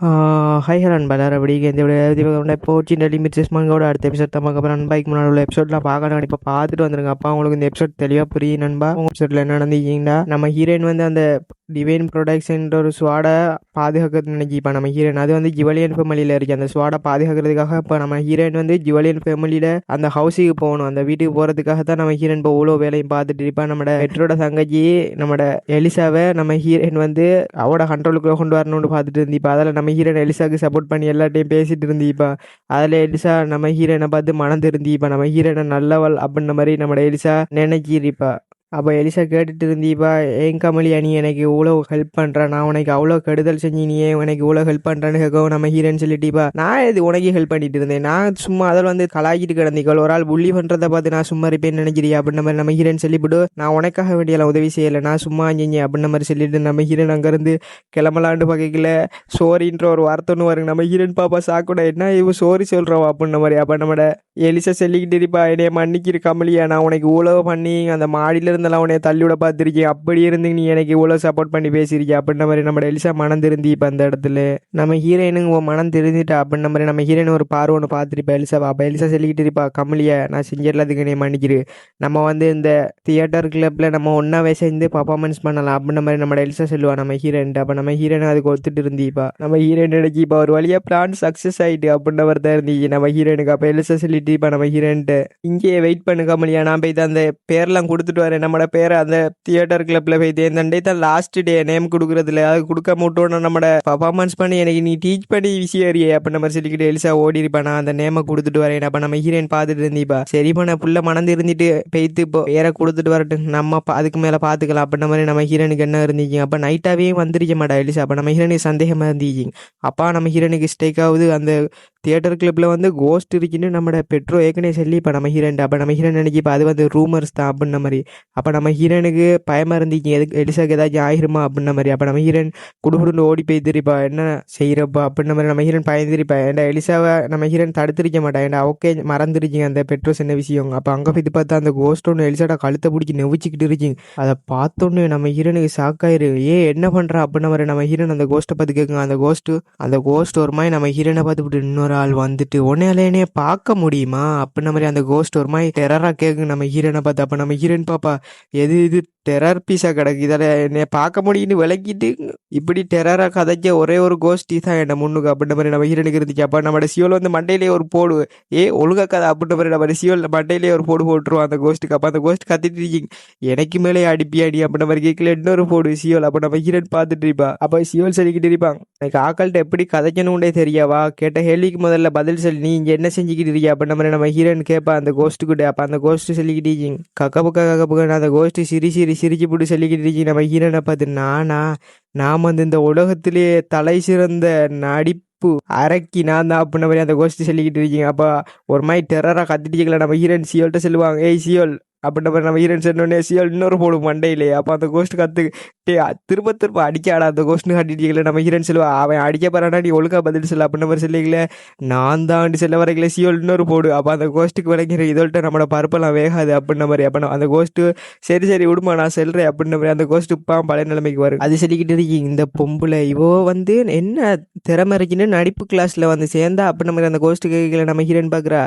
Hi hello நண்பா எல்லாரும் எப்படி இந்த இப்போ சின்ன லிமிட் சிஸ்மங்கோட அடுத்த எபிசோட் தான் பார்க்க போகிறேன். நண்பா முன்னாடி உள்ள எபிசோட்லாம் பார்க்கலாம். இப்போ பார்த்துட்டு வந்துருங்க. அப்பா உங்களுக்கு இந்த எபிசோட் தெளிவாக புரியும் நண்பா. உங்கள் எபிசோட்ல என்ன நடந்துக்கிங்கடா, நம்ம ஹீரோயின் வந்து அந்த டிவைன் ப்ரொடக்ஷன்ற ஒரு ஸ்வாடை பாதுகாக்கிறது நினைக்கிப்பா நம்ம ஹீரோயின். அது வந்து ஜுவலியன் ஃபேமிலியில் இருக்குது. அந்த ஸ்வாடை பாதுகாக்கிறதுக்காக இப்போ நம்ம ஹீரோயின் வந்து ஜுவலியன் ஃபேமிலியில் அந்த ஹவுஸுக்கு போகணும். அந்த வீட்டுக்கு போகிறதுக்காக தான் நம்ம ஹீரோயின் இப்போ இவ்வளோ வேலையும் பார்த்துட்டு இருப்பா. நம்மளோட பெற்றோட தங்கச்சி நம்மளோட எலிசாவை நம்ம ஹீரோயின் வந்து அவட கண்ட்ரோலுக்குள்ள கொண்டு வரணும்னு பார்த்துட்டு இருந்திப்பா. அதில் நம்ம ஹீரோயின் எலிசாவுக்கு சப்போர்ட் பண்ணி எல்லாட்டையும் பேசிட்டு இருந்திப்பா. அதில் எலிசா நம்ம ஹீரோயினை பார்த்து மனம் திருந்திப்பா. நம்ம ஹீரோயினை நல்லவள் அப்படின்ற மாதிரி நம்ம எலிசா நினைச்சிருப்பா. அப்போ எலிசா கேட்டுட்டு இருந்தீப்பா, ஏன் கமலியா நீ எனக்கு இவ்வளோ ஹெல்ப் பண்ணுற, நான் உனக்கு அவ்வளோ கெடுதல் செஞ்சு நீ எனக்கு இவ்வளோ ஹெல்ப் பண்ணுறேன்னு கேட்கவும் நம்ம ஹீரோன்னு சொல்லிட்டீப்பா, நான் இது உனக்கு ஹெல்ப் பண்ணிட்டு இருந்தேன், நான் சும்மா அதில் வந்து கலாய்க்கிட்டு கிடந்தீர்கள், ஒரு ஆள் புள்ளி பண்ணுறதை பார்த்து நான் சும்மா இருப்பேன்னு நினைக்கிறியா அப்படின்ற மாதிரி நம்ம ஹீரோன்னு சொல்லிவிட்டு, நான் உனக்காக வேண்டியெல்லாம் உதவி செய்யலை, நான் சும்மா செஞ்சேன் அப்படின்ற மாதிரி சொல்லிட்டு நம்ம ஹீரோன் அங்கேருந்து கிளம்பலாண்டு பகையில் சோரின்ற ஒரு வார்த்தை ஒன்று வருங்க. நம்ம ஹீரோன் பாப்பா சாக்கூட என்ன இவன் சோரி சொல்கிறோம் அப்படின்ற மாதிரி. அப்போ நம்மட எலிசா சொல்லிக்கிட்டு இருப்பா, என்னைய மன்னிக்கிற கமலியா, நான் உனக்கு இவ்வளோ பண்ணி அந்த மாடியில் இருந்தெல்லாம் உனைய தள்ளிவிட பார்த்துருக்கேன், அப்படி இருந்து நீ எனக்கு இவ்வளோ சப்போர்ட் பண்ணி பேசியிருக்கேன் அப்படின்ற மாதிரி நம்ம எலிசா மனம் திருந்தி. இப்போ அந்த இடத்துல நம்ம ஹீரோயினுங்க மனம் திருந்திட்டா அப்படின்ற மாதிரி நம்ம ஹீரோயின் ஒரு பார்வை ஒன்று பார்த்துருப்பா எலிசா. அப்போ எலிசா சொல்லிக்கிட்டு இருப்பா, கமலியா நான் செஞ்ச எல்லாத்துக்கு நீ மன்னிக்கிரு, நம்ம வந்து இந்த தியேட்டர் கிளப்பில் நம்ம ஒன்றாவே சேர்ந்து பர்ஃபார்மன்ஸ் பண்ணலாம் அப்படின்ற மாதிரி நம்ம எலிசா சொல்லுவா நம்ம ஹீரோயின். அப்போ நம்ம ஹீரோயின் அதுக்கு ஒத்துட்டு இருந்திப்பா. நம்ம ஹீரோயின் நினைக்கி இப்போ ஒரு வழியாக பிளான் சக்ஸஸ் ஆகிட்டு அப்படின்ற மாதிரி தான் இருந்துச்சு நம்ம ஹீரோயினுக்கு. அப்போ எலிசா சொல்லிட்டு இப்போ நம்ம ஹீரோயின்ட்டு இங்கேயே வெயிட் பண்ணு கமலியா, நான் போய்த்து அந்த பேர்லாம் கொடுத்துட்டு வரேன், நம்மளோட பேரை அந்த தியேட்டர் கிளப்பில் போய்த்து இந்த டே தான் லாஸ்ட் டே நேம் கொடுக்குறதுல அது கொடுக்க முட்டோன்னு நம்மளோட பர்ஃபார்மன்ஸ் பண்ணி எனக்கு நீ டீச் பண்ணி விஷயறியே அப்படின்னு நம்ம சொல்லிக்கிட்டு எலிசா ஓடி இருப்பா, நான் அந்த நேமை கொடுத்துட்டு வரேன். அப்போ நம்ம ஹீரோயின் பார்த்துட்டு இருந்தீப்பா, சரிப்பா நான் புள்ள மணந்து இருந்துட்டு போய்த்து இப்போ பேரை கொடுத்துட்டு வரட்டும், நம்ம அதுக்கு மேலே பார்த்துக்கலாம் அப்படின்ற மாதிரி நம்ம ஹீரோனுக்கு என்ன இருந்துச்சு. அப்போ நைட்டாகவே வந்துருக்க மாட்டா எலிசா. அப்போ நம்ம ஹீரோனுக்கு சந்தேகமாக இருந்துச்சு. அப்பா நம்ம ஹீரோனுக்கு ஸ்டேக் ஆகுது, அந்த தியேட்டர் கிளப்பில் வந்து கோஸ்ட் இருக்குன்னு நம்மளோட பெட்ரோ ஏற்கனவே சொல்லி இப்போ நம்ம ஹீரோயின். அப்போ நம்ம ஹீரோயின் நினைக்கி இப்போ அது வந்து ரூமர்ஸ் தான் அப்படின்ற மாதிரி. அப்போ நம்ம ஹீரோனுக்கு பயமாக இருந்துச்சு, எதுக்கு எலிசாக்கு ஏதாச்சும் ஆகிருமா அப்படின்ற மாதிரி. அப்போ நம்ம ஹீரோயின் குடுகுடுன்னு ஓடி போய் தெரிப்பா, என்ன செய்கிறப்பா அப்படின்ற மாதிரி நம்ம ஹீரோயின் பயந்துருப்பா. ஏன்டா எலிசாவை நம்ம ஹீரோயின் தடுத்திருக்க மாட்டா, ஏன்டா ஓகே மறந்துருச்சிங்க அந்த பெட்ரோ சின்ன விஷயம். அப்போ அங்கே போய் பார்த்தா அந்த கோஸ்ட் ஒன்று எலிசாட கழுத்தை பிடிச்சி நெவிச்சிக்கிட்டு இருச்சிங்க. அதை பார்த்தோன்னு நம்ம ஹீரோனுக்கு ஷாக்காயிரு, என்ன பண்ணுறா அப்படின்ற மாதிரி நம்ம ஹீரோயின் அந்த கோஸ்ட்டை பார்த்து கேட்குங்க. அந்த கோஸ்ட் ஒரு மாதிரி நம்ம ஹீரோனை பார்த்துட்டு, இன்னொரு ஆள் வந்துட்டு உன்னையாலே பார்க்க முடியுமா அப்படின்ற மாதிரி அந்த கோஸ்ட் ஒரு மாதிரி டெரரா கேட்குங்க நம்ம ஹீரோனை பார்த்து. அப்போ நம்ம ஹீரோயின் பாப்பா, எது இது டெரர் பீஸாக கிடக்கு, இதில் என்னை பார்க்க முடியும்னு விளக்கிட்டு இப்படி டெரராக கதைச்ச ஒரே ஒரு கோஸ்டி தான் என்ன முன்னுக்கு அப்படின்ற மாதிரி நம்ம ஹீரோனுக்கு இருந்துச்சு. அப்போ நம்ம சியோல் வந்து மண்டையிலே ஒரு போடு, ஒழுங்கா கதை அப்படின்ற மாதிரி நம்ம சியோல் மண்டையிலே ஒரு போடு போட்டுருவோம் அந்த கோஸ்ட்டுக்கு. அப்போ அந்த கோஸ்ட் கத்திட்டு இருக்கீங்க, எனக்கு மேலே அடிப்பியாடி அப்படின்ற மாதிரி கேட்கல இன்னொரு போடு சியோல். அப்போ நம்ம ஹீரோன் பார்த்துட்டு இருப்பா. அப்போ சியோல் சொல்லிக்கிட்டு இருப்பாங்க, எனக்கு ஆக்கள்கிட்ட எப்படி கதைக்கணும்னே தெரியாவா, கேட்ட கேள்விக்கு முதல்ல பதில் சொல்லி நீ இங்கே என்ன செஞ்சுக்கிட்டு இருக்கியா அப்படின்ற மாதிரி நம்ம ஹீரோயின் கேட்பா அந்த கோஸ்ட்டுக்கிட்ட. அப்போ அந்த கோஸ்ட்டு சொல்லிக்கிட்டு இருக்கீங்க, கக்கப்புக்க அந்த கோஸ்ட்டு சிரிச்சு போட்டு சொல்லிக்கிட்டு இருக்கீங்க நம்ம ஹீரோனை பார்த்து, நான் வந்து இந்த உலகத்திலேயே தலை சிறந்த நடிப்பு அரக்கி நான் தான் அப்படின்ற மாதிரி அந்த கோஸ்ட்டு சொல்லிக்கிட்டு இருக்கீங்க. அப்போ ஒரு மாதிரி டெரராக கத்திட்டு நம்ம ஹீரோயின் சியோல்கிட்ட சொல்லுவாங்க, ஏய் சியோல் அப்படின்ற மாதிரி நம்ம ஹீரோயின் சொன்னோடனே சியோல் இன்னொரு போடும் மண்டையிலே. அப்போ அந்த கோஸ்ட் கற்று திரும்ப அடிக்காடா அந்த கோஸ்ட்னு கட்டிட்டீங்களே நம்ம ஹீரோயின் சொல்லுவா, அவன் அடிக்க போறானா நீ ஒழுங்கா பதில் சொல்ல அப்படின்ற மாதிரி சொல்லிக்கல, நான் தான் சொல்ல வரைக்கல சியோல் இன்னொரு போடு. அப்போ அந்த கோஸ்ட்டுக்கு விளங்கிற இதோல்ட்ட நம்மளோட பருப்பெல்லாம் வேகாது அப்படின்ற மாதிரி. அப்போ அந்த கோஸ்ட்டு சரி விடுமா நான் சொல்கிறேன் அப்படின்ற மாதிரி அந்த கோஸ்ட்டு இப்போ பழைய நிலைமைக்கு வரும். அது சொல்லிக்கிட்டு இருக்கீங்க, இந்த பொம்பளை இவோ வந்து என்ன திறமை இருக்குன்னு நடிப்பு கிளாஸில் வந்து சேர்ந்தா அப்படின்ற மாதிரி அந்த கோஸ்ட்டு கேட்கல நம்ம ஹீரோயின் பார்க்குறா,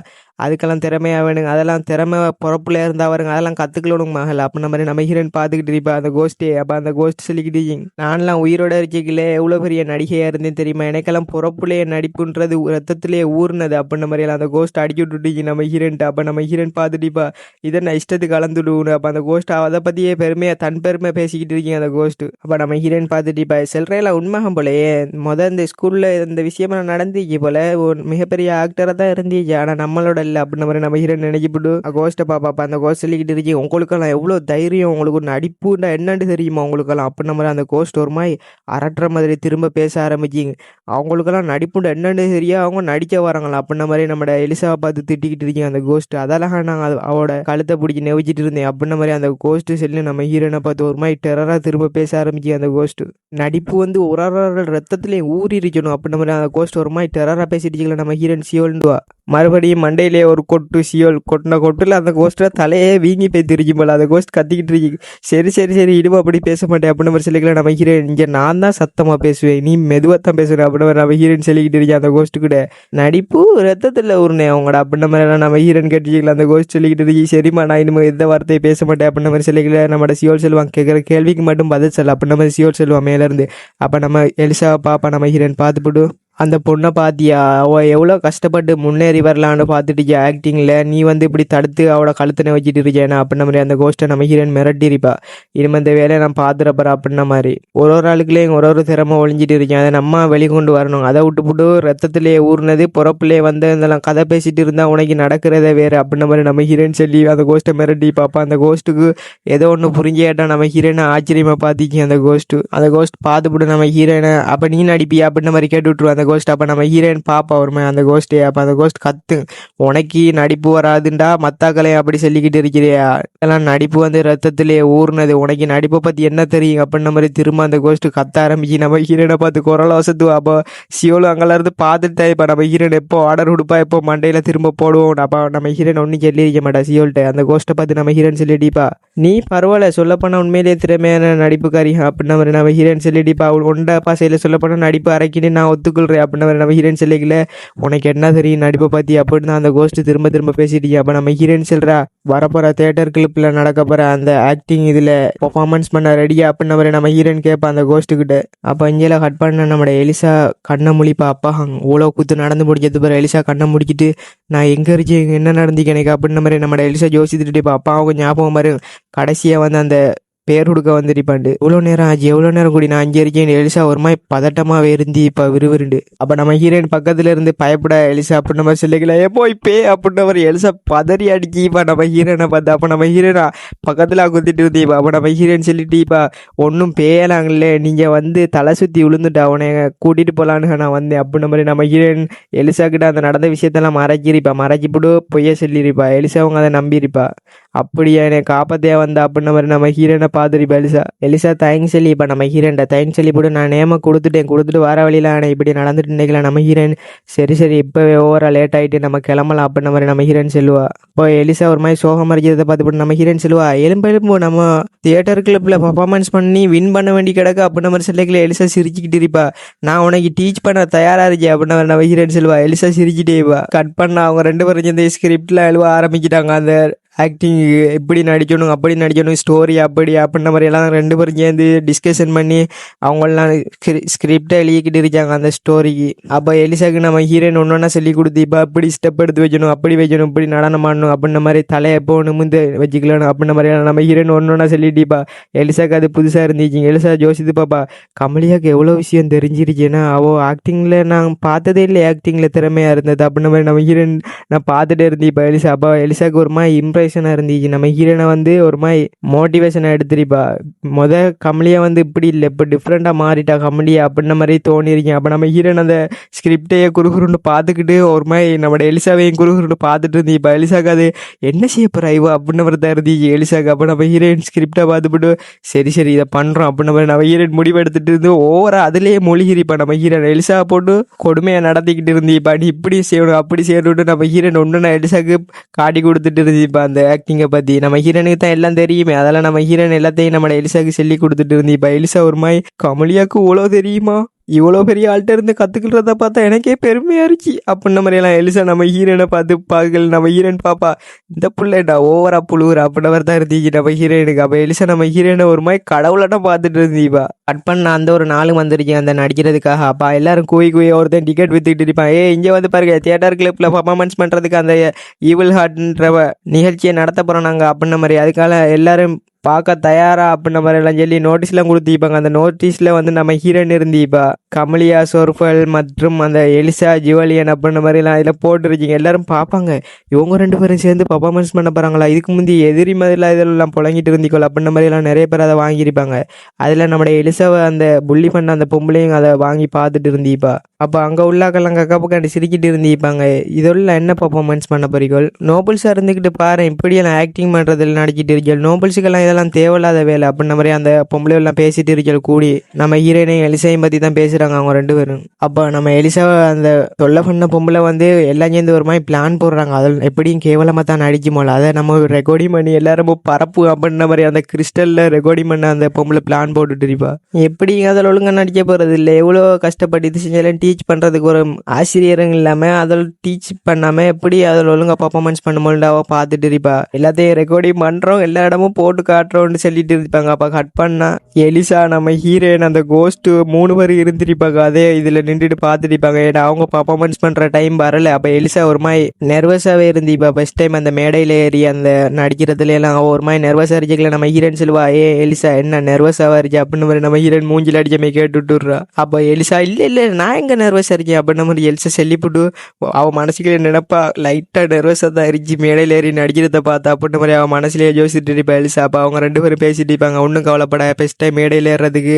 அதுக்கெல்லாம் திறமையாக வேணுங்க, அதெல்லாம் திறமை பொறப்புல இருந்தா வருங்க, அதெல்லாம் கற்றுக்கலணுங்க மகள் அப்படின்ற மாதிரி நம்ம ஹீரோயின் பார்த்துக்கிட்டு இருப்பா அந்த கோஸ்ட்டே. அப்போ அந்த கோஸ்ட் சொல்லிக்கிட்டு நான்லாம் உயிரோட இருக்கல எவ்வளோ பெரிய நடிகையாக இருந்தேன் தெரியுமா, எனக்கெல்லாம் பொறப்புலேயே நடிப்புன்றது ரத்தத்திலேயே ஊர்னது அப்படின்ற மாதிரியெல்லாம் அந்த கோஸ்ட் அடிக்கி விட்டுட்டீங்க நம்ம ஹீரோன்ட்டு. அப்போ நம்ம ஹீரோயின் பார்த்துட்டிப்பா, இதை நான் இஷ்டத்துக்கு கலந்துடுவோன்னு. அப்போ அந்த கோஸ்ட் அதை பற்றியே தன் பெருமை பேசிக்கிட்டு இருக்கீங்க அந்த கோஸ்ட்டு. அப்போ நம்ம ஹீரோயின் பார்த்துட்டிப்பா, செல்றையெல்லாம் உண்மைகம் போலையே, இந்த ஸ்கூலில் இந்த விஷயமெல்லாம் நடந்துச்சு போல, ஒரு மிகப்பெரிய ஆக்டராக தான் இருந்துச்சு, ஆனால் நம்மளோட இல்லை அப்படின்ற மாதிரி நம்ம ஹீரோயின் நினைக்கிட்டு கோஸ்ட்டை பாப்பா அந்த கோஸ்ட் சொல்லிக்கிட்டு இருக்கீங்க, உங்களுக்கெல்லாம் எவ்வளோ தைரியம், உங்களுக்கு நடிப்புண்டா என்னன்னு தெரியுமா உங்களுக்கெல்லாம் அப்படின்ற மாதிரி அந்த கோஸ்ட் ஒரு மாதிரி அரட்டுற மாதிரி திரும்ப பேச ஆரம்பிச்சிங்க. அவங்களுக்கெல்லாம் நடிப்புண்டா என்னன்னு தெரியா, அவங்க நடிக்க வராங்களா அப்படின்ற மாதிரி நம்ம எலிசாவை பார்த்து திட்டிக்கிட்டு இருக்கீங்க அந்த கோஸ்ட். அதெல்லாம் நாங்கள் அவளோட கழுத்தை பிடிச்சி நெவிச்சிட்டு இருந்தேன் அப்படின்ற மாதிரி அந்த கோஸ்ட்டு சொல்லி நம்ம ஹீரோனை பார்த்து ஒரு மாதிரி டெரராக திரும்ப பேச ஆரம்பிச்சு அந்த கோஸ்ட்டு. நடிப்பு வந்து ஒரு ரத்தத்துலேயே ஊறி இருக்கணும் அப்படின்ற மாதிரி அந்த கோஸ்ட் ஒரு மாதிரி டெரராக பேசிட்டு நம்ம ஹீரோயின் சியோல்ண்டுவா. மறுபடியும் மண்டையிலே ஒரு கொட்டு சியோல் கொட்டின கொட்டில் அந்த கோஸ்ட்டில் தலையே வீங்கி போய் திரிக்கும் போல அந்த கோஸ்ட் கத்திக்கிட்டு இருக்கு. சரி சரி சரி இடுப்பு அப்படி பேச மாட்டேன் அப்படின்னு மாதிரி சொல்லிக்கலாம். நம்ம ஹீரோயின் இங்கே நான் தான் சத்தமாக பேசுவேன், நீ மெதுவாக தான் பேசுவேன் அப்படின்னு நம்ம ஹீரோயின் சொல்லிக்கிட்டு இருக்கேன் அந்த கோஸ்ட்டு கூட. நடிப்பு ரத்தத்தில் ஊர்னே அவங்கடா அப்படின்ற மாதிரிலாம் நம்ம ஹீரோயின் கேட்டுக்கலாம். அந்த கோஸ்ட் சொல்லிக்கிட்டு இருக்கு, சரிம்மா நான் இனிமேல் எந்த வார்த்தையை பேச மாட்டேன் அப்படின்ற மாதிரி சொல்லிக்கல. நம்மளோட சியோல் செல்வாங்க கேட்குற கேள்விக்கு மட்டும் பதில் சொல்ல அப்படின்ற மாதிரி சியோல் செல்வான் மேலேருந்து. அப்போ நம்ம எலிசாவை பாப்பா நம்ம ஹீரோயின் பார்த்துப்பட்டு, அந்த பொண்ணை பார்த்தியா, அவள் எவ்வளோ கஷ்டப்பட்டு முன்னேறி வரலான்னு பார்த்துட்டு ஆக்டிங்கில் நீ வந்து இப்படி தடுத்து அவளை கழுத்தனை வச்சுட்டு இருக்கேனா அப்படின்ன மாதிரி அந்த கோஸ்ட்டை நம்ம ஹீரோயின் மிரட்டிருப்பா. இனிமேல் இந்த வேலையை நான் பார்த்துறப்பறேன் அப்படின்ன மாதிரி ஒரு ஆளுக்குள்ளேயும் ஒரு திறமை ஒழிஞ்சிட்டு இருக்கேன், அதை நம்ம வெளிக்கொண்டு வரணும். அதை விட்டுப்புட்டு ரத்தத்திலே ஊர்னது பொறப்புலேயே வந்து இதெல்லாம் கதை பேசிட்டு இருந்தால் உனக்கு நடக்கிறதே வேறு அப்படின்ன மாதிரி நம்ம ஹீரோயின் சொல்லி அந்த கோஸ்ட்டை மிரட்டி பார்ப்பா. அந்த கோஸ்ட்டுக்கு ஏதோ ஒன்று புரிஞ்சேட்டா நம்ம ஹீரோயினை ஆச்சரியமாக பார்த்திக்கி அந்த கோஸ்ட் பார்த்துப்புட்டு நம்ம ஹீரோயினை அப்போ நீ நடிப்பியா அப்படின்ன மாதிரி கேட்டு விட்டுருவோம் அந்த கோஸ்ட். அப்போ நம்ம ஹீரோயின் பாப்பா வருமே அந்த கோஸ்ட்டே. அப்போ அந்த கோஸ்ட் கத்து, உனக்கு நடிப்பு வராதுண்டா மத்தாக்களை அப்படி சொல்லிக்கிட்டு இருக்கிறியா, இதெல்லாம் நடிப்பு வந்து ரத்தத்திலே ஊர்னது, உனக்கு நடிப்பை பற்றி என்ன தெரியும் அப்படின்ன மாதிரி திரும்ப அந்த கோஸ்ட் கத்த ஆரம்பிச்சு நம்ம ஹீரோனை பார்த்து குரலை வசத்துவா. அப்போ சியோலும் அங்கெல்லாம் இருந்து பார்த்துட்டா இப்போ நம்ம ஹீரோயின் எப்போ ஆர்டர் கொடுப்பா எப்போ மண்டையில் திரும்ப போடுவோம். அப்போ நம்ம ஹீரோயின் ஒன்றும் சொல்லியிருக்க மாட்டா சியோல்கிட்ட. அந்த கோஸ்ட்டை பார்த்து நம்ம ஹீரோயின் சொல்லிடிப்பா, நீ பரவாயில்ல சொல்லப்போனால் உண்மையிலேயே திறமையான நடிப்புக்காரி அப்படின்ன மாதிரி நம்ம ஹீரோயின் சொல்லிடிப்பா. அவள் ஒண்டப்பா செயல சொல்லப்போனால் நடிப்பு அரைக்கின்னு நான் ஒத்துக்கொள்கிறேன் அப்படின்ன மாதிரி நம்ம ஹீரோயின் சொல்லிக்கல. உனக்கு என்ன தெரியும் நடிப்பை பற்றி அப்படின்னு அந்த கோஸ்ட்டு திரும்ப பேசிட்டீங்க. அப்போ நம்ம ஹீரோயின் சொல்கிறா, வரப்போகிற தேட்டர் கிளிப்பில் நடக்க போகிற அந்த ஆக்டிங் இதில் பர்ஃபார்மன்ஸ் பண்ண ரெடியா அப்படின்ன மாதிரி நம்ம ஹீரோயின் கேட்பா அந்த கோஸ்ட்டுக்கிட்ட. அப்போ இங்கேல கட் பண்ண நம்மளோட எலிசா கண்ணை முழிப்பா. அப்பா இவ்வளோ குத்து நடந்து முடிஞ்சது பிறகு எலிசா கண்ணை முடிக்கிட்டு, நான் எங்கே இருக்கேன் என்ன நடந்துக்கு எனக்கு அப்படின்ன மாதிரி நம்மளோட எலிசா யோசிச்சுட்டு இப்போ அப்பா அவங்க ஞாபகம் மாதிரி கடைசியாக வந்து அந்த பேர் கொடுக்க வந்துருப்பாண்டு. எவ்வளோ நேரம் ஆச்சு எவ்வளோ நேரம் கூடி நான் அங்கே இருக்கேன். எலிசா ஒரு மாதிரி பதட்டமாகவே இருந்து இப்போ விறுவிறுண்டு. அப்போ நம்ம ஹீரோயின் பக்கத்தில் இருந்து பயப்பட எலிசா அப்படின்ன மாதிரி சொல்லிக்கல, எப்போ இப்போ அப்படின்ன மாதிரி எலிசா பதறி அடிக்கிப்பா நம்ம ஹீரோயினை பார்த்து. அப்போ நம்ம ஹீரோயினா பக்கத்தில் குத்திட்டு இருந்தீப்பா. அப்போ நம்ம ஹீரோயின் சொல்லிட்டீப்பா, ஒன்றும் பேயலாங்களே நீங்கள் வந்து தலை சுற்றி விழுந்துட்டா உன்னை கூட்டிகிட்டு போகலான்னு நான் வந்தேன் அப்படின்ன மாதிரி நம்ம ஹீரோயின் எலிசா கிட்ட அந்த நடந்த விஷயத்தெல்லாம் மறைச்சிப்பிட்டு பொய்ய சொல்லியிருப்பா. எலிசா அவங்க அதை நம்பியிருப்பா. அப்படியா என்னை காப்பாத்தையா வந்தா அப்படின்ன மாதிரி நம்ம ஹீரோயினை பார்த்துருப்பா. எலிசா தேங்க்ஸ் சொல்லி இப்போ நம்ம ஹீரோயின்ட்ட தேங்க்ஸ் சொல்லி போட்டு நான் நேம கொடுத்துட்டு வர வழியில் ஆனால் இப்படி நடந்துட்டு நினைக்கலாம். நம்ம ஹீரோயின் சரி இப்போவே ஓவராக லேட் ஆகிட்டு நம்ம கிளம்பலாம் அப்படின்ன மாதிரி நம்ம ஹீரோயின் சொல்லுவா. இப்போ எலிசா ஒரு மாதிரி சோகம் மறைக்கிறத பார்த்துட்டு நம்ம ஹீரோயின் சொல்லுவா, எலும்பு நம்ம தியேட்டர் கிளப்பில் பர்ஃபார்மன்ஸ் பண்ணி வின் பண்ண வேண்டி கிடக்கு அப்படின்ன மாதிரி சொல்லிக்கல. எலிசா சிரிச்சுக்கிட்டு இருப்பா, நான் உனக்கு டீச் பண்ண தயாராக இருக்கேன் அப்படின்ன மாதிரி நம்ம ஹீரோயின் சொல்லுவா. எலிசா சிரிச்சுட்டே கட் பண்ண அவங்க ரெண்டு பேரும் சேர்ந்து ஸ்கிரிப்டில் எழுவ ஆரம்பிக்கிட்டாங்க. அந்த ஆக்டிங் எப்படி நடிக்கணும் அப்படி நடிக்கணும் ஸ்டோரி அப்படி அப்படின்ற மாதிரி எல்லாம் ரெண்டு பேரும் சேர்ந்து டிஸ்கஷன் பண்ணி அவங்களெலாம் ஸ்கிரிப்டை எழுதிக்கிட்டு இருக்காங்க அந்த ஸ்டோரிக்கு. அப்போ எலிசாக்கு நம்ம ஹீரோயின் ஒன்றா சொல்லி கொடுத்து இப்போ அப்படி ஸ்டெப் எடுத்து வைக்கணும் அப்படி வைக்கணும் இப்படி நடனம் ஆடணும் அப்படின்ற மாதிரி தலையை எப்போ நிமிந்து வச்சுக்கலான்னு அப்படின்ற மாதிரி நம்ம ஹீரோயின் ஒன்றா சொல்லிட்டுப்பா. எலிசாக்கு அது புதுசாக இருந்துச்சு. எலிசா யோசித்து பாப்பா, கமலியாக்கு எவ்வளோ விஷயம் தெரிஞ்சிருக்கேன்னா அவள் ஆக்டிங்கில் நான் பார்த்ததே இல்லை, ஆக்டிங்கில் திறமையாக இருந்தது அப்படின்ற மாதிரி நம்ம ஹீரோயின் நான் பார்த்துட்டே இருந்தேன். இப்போ எலிசா அப்போ எலிசாக்கு ஒரு மாதிரி இம்ப்ரெஷனாக இருந்துச்சு. நம்ம ஹீரோனை வந்து ஒரு மாதிரி மோட்டிவேஷனாக எடுத்துருப்பா. கமலியா வந்து இப்படி இல்லை, இப்போ டிஃப்ரெண்ட்டாக மாறிட்டா கமலியா அப்படின்ன மாதிரி தோணியிருக்கேன். அப்போ நம்ம ஹீரோன் அந்த ஸ்கிரிப்டையே குறுகுறுன்னு பார்த்துக்கிட்டு ஒரு மாதிரி நம்மளோட எலிசாவையும் குறுகுறுன்னு பார்த்துட்டு இருந்தீ. இப்போ எலிசாக்கு அது என்ன செய்ய போகிறா இவ அப்படின்ன மாதிரி தான் இருந்துச்சு எலிசாக்கு. அப்போ நம்ம ஹீரோயின் ஸ்கிரிப்டை பார்த்துக்கிட்டு சரி இதை பண்ணுறோம் அப்படின்ன மாதிரி நம்ம ஹீரோயின் முடிவு எடுத்துகிட்டு இருந்து ஓவராக அதுலேயே மொழிகிறிப்பா. நம்ம ஹீரோன் எலிசா போட்டு கொடுமையாக நடத்திக்கிட்டு இருந்தீப்பா, நீ இப்படி செய்யணும் அப்படி செய்யணும்னு நம்ம ஹீரோயின் ஒன்று நான் எலிசாக்கு காட்டி கொடுத்துட்டு இருந்தீப்பா. அந்த ஆக்டிங்கை பற்றி நம்ம ஹீரோனுக்கு தான் எல்லாம் தெரியுமே, அதெல்லாம் நம்ம ஹீரோயின் எல்லாத்தையும் நம்மளோட எலிசாக்கு சொல்லி கொடுத்துட்டு இருந்தீப்பா. எலிசா ஒரு மாதிரி கமலியாக்கு இவ்வளோ தெரியுமா, இவ்வளோ பெரிய ஆள்கிட்ட இருந்து கற்றுக்கிறத பார்த்தா எனக்கே பெருமையாக இருந்துச்சு அப்படின்ன மாதிரியெல்லாம் எலிசா நம்ம ஹீரோயினை பார்த்து பார்க்கல. நம்ம ஹீரோயின் பாப்பா, இந்த பிள்ளைடா ஓவரா புழுவுற அப்படின்ன மாதிரி தான் இருந்துச்சு நம்ம ஹீரோயினுக்கு. அப்போ எலிசா நம்ம ஹீரோயினை ஒரு மாதிரி கடவுளாட்டம் பார்த்துட்டு இருந்தீப்பா. கட் பண்ண அந்த ஒரு நாள் வந்துருக்கேன் அந்த நடிக்கிறதுக்காக. அப்பா எல்லாரும் கூவி ஒருத்தன் டிக்கெட் வித்துக்கிட்டு இருப்பான். இங்கே வந்து பாருங்க தியேட்டர் கிளப்பில் பர்ஃபார்மன்ஸ் பண்ணுறதுக்கு அந்த ஈவில் ஹார்ட்ன்ற நிகழ்ச்சியை நடத்த போகிறோம் நாங்கள் அப்படின்ன மாதிரி, அதுக்காக எல்லாரும் பார்க்க தயாரா அப்படின்ன மாதிரி எல்லாம் சொல்லி நோட்டீஸ்லாம் கொடுத்திருப்பாங்க. அந்த நோட்டீஸில் வந்து நம்ம ஹீரோயின் இருந்தீப்பா, கமலியா சோர்ஃபல் மற்றும் அந்த எலிசா ஜுவலியன் அப்படின்ன மாதிரிலாம் இதில் போட்டுருச்சிங்க. எல்லாரும் பார்ப்பாங்க இவங்க ரெண்டு பேரும் சேர்ந்து பர்ஃபார்மன்ஸ் பண்ண போகிறாங்களா, இதுக்கு முந்தி எதிரி மாதிரிலாம் இதெல்லாம் புழங்கிட்டு இருந்திக்கோள் அப்படின்ன மாதிரிலாம் நிறைய பேர் அதை வாங்கியிருப்பாங்க. அதில் நம்முடைய எலிசாவை அந்த புள்ளி பண்ண அந்த பொம்பளையும் அதை வாங்கி பார்த்துட்டு இருந்தீப்பா. அப்போ அங்கே உள்ளாக்கெல்லாம் கக்காப்புக்காண்டி சிரிக்கிட்டு இருந்தீப்பாங்க, இதெல்லாம் என்ன பர்ஃபார்மன்ஸ் பண்ண போறீர்கள், நோபல்ஸாக இருந்துக்கிட்டு பாரு இப்படியெல்லாம் ஆக்டிங் பண்ணுறதில் நடிச்சிட்டு இருக்கீங்க, நோபல்ஸுக்கெல்லாம் இதெல்லாம் தேவையில்லாத வேலை அப்படின்ற மாதிரி அந்த பொம்பளை எல்லாம் பேசிட்டு இருக்கிற கூடி நம்ம ஹீரோயினையும் எலிசாவையும் பற்றி தான் பேசுகிறாங்க அவங்க 2 பேரும். அப்போ நம்ம எலிசா அந்த தொல்லை பண்ண பொம்பளை வந்து எல்லாம் சேர்ந்து ஒரு மாதிரி பிளான் போடுறாங்க. அதில் எப்படியும் கேவலமாக தான் நடிக்குமோல அதை நம்ம ரெக்கார்டிங் பண்ணி எல்லாரும் பரப்பு அப்படின்ற மாதிரி அந்த கிறிஸ்டலில் ரெக்கார்டிங் பண்ண அந்த பொம்பளை பிளான் போட்டுட்டு இருப்பா. எப்படி அதில் ஒழுங்காக நடிக்க போகிறது இல்லை, எவ்வளோ கஷ்டப்பட்டு இது செஞ்சாலும் டீச் பண்ணுறதுக்கு ஒரு ஆசிரியரும் இல்லாமல் அதில் டீச் பண்ணாமல் எப்படி அதில் ஒழுங்காக பர்ஃபார்மன்ஸ் பண்ணும்போது அவள் பார்த்துட்டு இருப்பா. எல்லாத்தையும் ரெக்கார்டிங் பண்ணுறோம், எல்லா இடமும் போட்டு காட்டுறோம்னு சொல்லிட்டு இருப்பாங்க. அப்போ கட் பண்ணா எலிசா நம்ம ஹீரோயின் அந்த கோஸ்ட்டு 3 பேர் இருந்திருப்பாங்க. அதே இதில் நின்றுட்டு பார்த்துட்டு இருப்பாங்க. ஏன்னா அவங்க பர்ஃபார்மன்ஸ் பண்ணுற டைம் வரல. அப்போ எலிசா ஒரு மாதிரி நர்வஸாகவே இருந்து இப்போ ஃபஸ்ட் டைம் அந்த மேடையில் ஏறி அந்த நடிக்கிறதுல எல்லாம் ஒரு மாதிரி நர்வஸாக இருந்துச்சுக்கல. நம்ம ஹீரோயின் சொல்லுவா, எலிசா என்ன நர்வஸாக இருந்துச்சு அப்படின்னு மாதிரி நம்ம ஹீரோயின் மூஞ்சில் அடிச்சமே கேட்டுட்டுறா. அப்போ எலிசா இல்லை நான் எங்கே நர்வஸாக இருக்கேன் அப்படின்ற மாதிரி எலிசா சொல்லிவிட்டு அவன் மனசுக்குள்ளே நினைப்பா லைட்டாக நர்வஸாக தான் இருந்துச்சு மேடையில் ஏறி நடிக்கிறத பார்த்தா அப்படின்ற மாதிரி அவன் மனசுலேயே யோசிச்சுட்டு இருப்பா எலிசா. அப்போ அவங்க 2 பேரும் பேசிட்டு இருப்பாங்க. ஒன்றும் கவலைப்பட ஃபஸ்ட் டைம் மேடையில் ஏறதுக்கு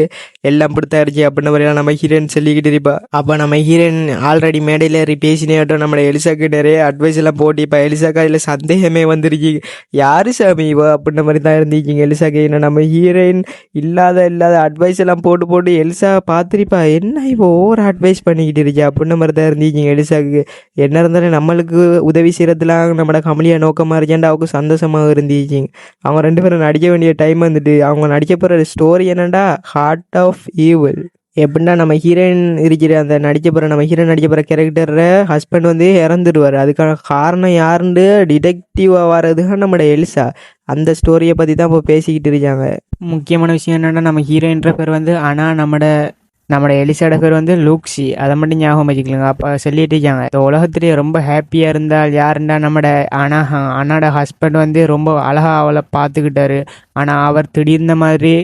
எல்லாம் பிடித்தா இருந்துச்சு அப்படின்ற மாதிரிலாம் நம்ம ஹீரோயின் சொல்லிக்கிட்டு இருப்பா. அப்போ நம்ம ஹீரோயின் ஆல்ரெடி மேடையில் ஏறி பேசினேட்டும் நம்ம எலிசாக்கு நிறைய அட்வைஸ் எல்லாம் போட்டு இப்போ எலிசாக்கா அதில் சந்தேகமே வந்துருச்சு, யாரு சாமி இவ அப்படின்ற மாதிரி தான் இருந்துச்சிங்க எலிசாக்கு. ஏன்னா நம்ம ஹீரோயின் இல்லாத அட்வைஸ் எல்லாம் போட்டு எலிசா பார்த்துருப்பா, என்ன இப்போ ஓவர் அட்வைஸ் பண்ணிக்கிட்டு இருக்கா அப்படின்ற மாதிரி தான் இருந்துச்சிங்க எலிசாக்கு. என்ன இருந்தாலும் நம்மளுக்கு உதவி செய்யறதுலாம் நம்மளோட கமலியா நோக்கமாக இருக்கேன்டா அவருக்கு சந்தோஷமாக இருந்துச்சிங்க. அவங்க 2 பேரும் நடிக்க வேண்டிய டைம் வந்துட்டு அவங்க நடிக்க போகிற ஸ்டோரி என்னண்டா ஹார்ட் ஆஃப் ஈவில். எப்படின்னா நம்ம ஹீரோயின் இருக்கிற அந்த நம்ம ஹீரோயின் நடிக்க போகிற கேரக்டரை ஹஸ்பண்ட் வந்து இறந்துடுவார். அதுக்கான காரணம் யாருன்னு டிடெக்டிவாக வர்றதுக்காக நம்மளோட எலிசா அந்த ஸ்டோரியை பற்றி தான் இப்போ பேசிக்கிட்டு இருக்காங்க. முக்கியமான விஷயம் என்னென்னா நம்ம ஹீரோயின்ற பேர் வந்து ஆனால் நம்மளோட எலிசாட பேர் வந்து லூக்ஸி, அதை மட்டும் ஞாபகம் வச்சுக்கலங்க. அப்போ சொல்லிட்டு இருக்காங்க, இந்த உலகத்துலேயே ரொம்ப ஹாப்பியாக இருந்தால் யாருண்டா நம்மளோட அண்ணாட ஹஸ்பண்ட் வந்து ரொம்ப அழகாக அவளை பார்த்துக்கிட்டாரு. ஆனால் அவர் திடீர்னு மாதிரி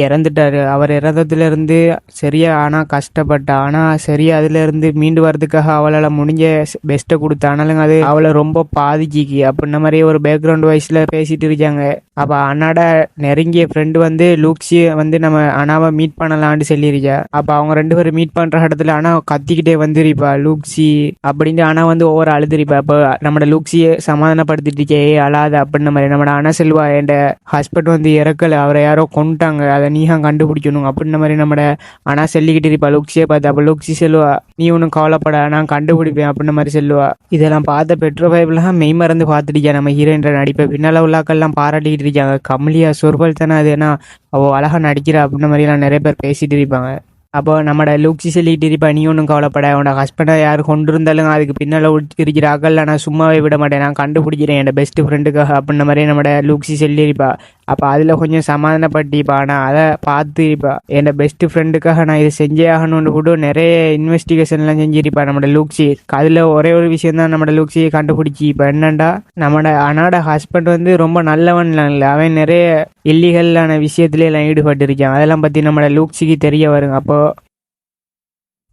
இறந்துட்டாரு. அவர் இறந்ததுலேருந்து சரியா ஆனால் கஷ்டப்பட்டா. ஆனால் சரியா அதுலேருந்து மீண்டு வர்றதுக்காக அவளால் முடிஞ்ச பெஸ்ட்டை கொடுத்தா. ஆனாலும் அது அவளை ரொம்ப பாதிச்சிக்கு அப்படின்ன மாதிரி ஒரு பேக்ரவுண்ட் வாய்ஸில் பேசிட்டு இருக்காங்க. அப்போ அண்ணாட நெருங்கிய ஃப்ரெண்டு வந்து லூக்ஸி வந்து நம்ம அண்ணாவை மீட் பண்ணலான்னு சொல்லியிருக்கா. அப்போ அவங்க 2 பேரும் மீட் பண்ணுற இடத்துல ஆனால் கத்திக்கிட்டே வந்துருப்பா லூக்ஸி அப்படின்ட்டு. ஆனால் வந்து ஒவ்வொரு அழுதுருப்பா. அப்போ நம்மளோட லூக்ஸியை சமாதானப்படுத்திட்டு இருக்கே அழாத அப்படின்ன மாதிரி நம்மளோட அண்ணா செல்வா, என் ஹஸ்பண்ட் வந்து இறக்கலை, அவரை யாரோ கொண்டுட்டாங்க, அதை நீங்க கண்டுபிடிக்கணும் அப்படின்ற மாதிரி நம்மட ஆனா சொல்லிக்கிட்டு இருப்பா லூக்ஸியே பார்த்து. அப்போ லூக்ஸி சொல்லுவா, நீ ஒன்றும் கவலைப்பட, நான் கண்டுபிடிப்பேன் அப்படின்ற மாதிரி சொல்லுவா. இதெல்லாம் பார்த்த பெட்ரோ பைப்லாம் மெய் மறந்து பார்த்துட்டியா நம்ம ஹீரோயின்ற நடிப்பை. பின்னால் உள்ளாக்கள்லாம் பாராட்டிக்கிட்டு இருக்காங்க, கமலியா சொர்பல் தானே அது, ஏன்னா அவள் அழகா நடிக்கிறா அப்படின்ற மாதிரிலாம் நிறைய பேர் பேசிட்டு இருப்பாங்க. அப்போ நம்மளோட லூக்ஸி சொல்லிட்டு இருப்பா, நீ ஒன்றும் கவலைப்பட, உன்னோட ஹஸ்பண்டை யார் கொண்டு இருந்தாலும் அதுக்கு பின்னால் இருக்கிற அகல்ல நான் சும்மாவே விட மாட்டேன், நான் கண்டுபிடிக்கிறேன் என் பெஸ்ட் ஃப்ரெண்டுக்காக அப்படின்ற மாதிரி நம்மளோட லூக்ஸி சொல்லியிருப்பா. அப்போ அதில் கொஞ்சம் சமாதானப்பட்டிப்பா. நான் அதை பார்த்துருப்பா, என் பெஸ்ட் ஃப்ரெண்டுக்காக நான் இதை செஞ்சே ஆகணும்னு கூட நிறைய இன்வெஸ்டிகேஷன்லாம் செஞ்சிருப்பா நம்மளோட லூக்ஸி. அதில் ஒரே ஒரு விஷயம் தான் நம்மளோட லூக்ஸியை கண்டுபிடிச்சி. இப்போ என்னண்டா நம்மளோட அண்ணாட ஹஸ்பண்ட் வந்து ரொம்ப நல்லவன்லாம் இல்லை, அவன் நிறைய இல்லீகலான விஷயத்துல எல்லாம் ஈடுபட்டு இருக்கான். அதெல்லாம் பற்றி நம்மளோட லூக்ஸிக்கு தெரிய வருங்க. அப்போ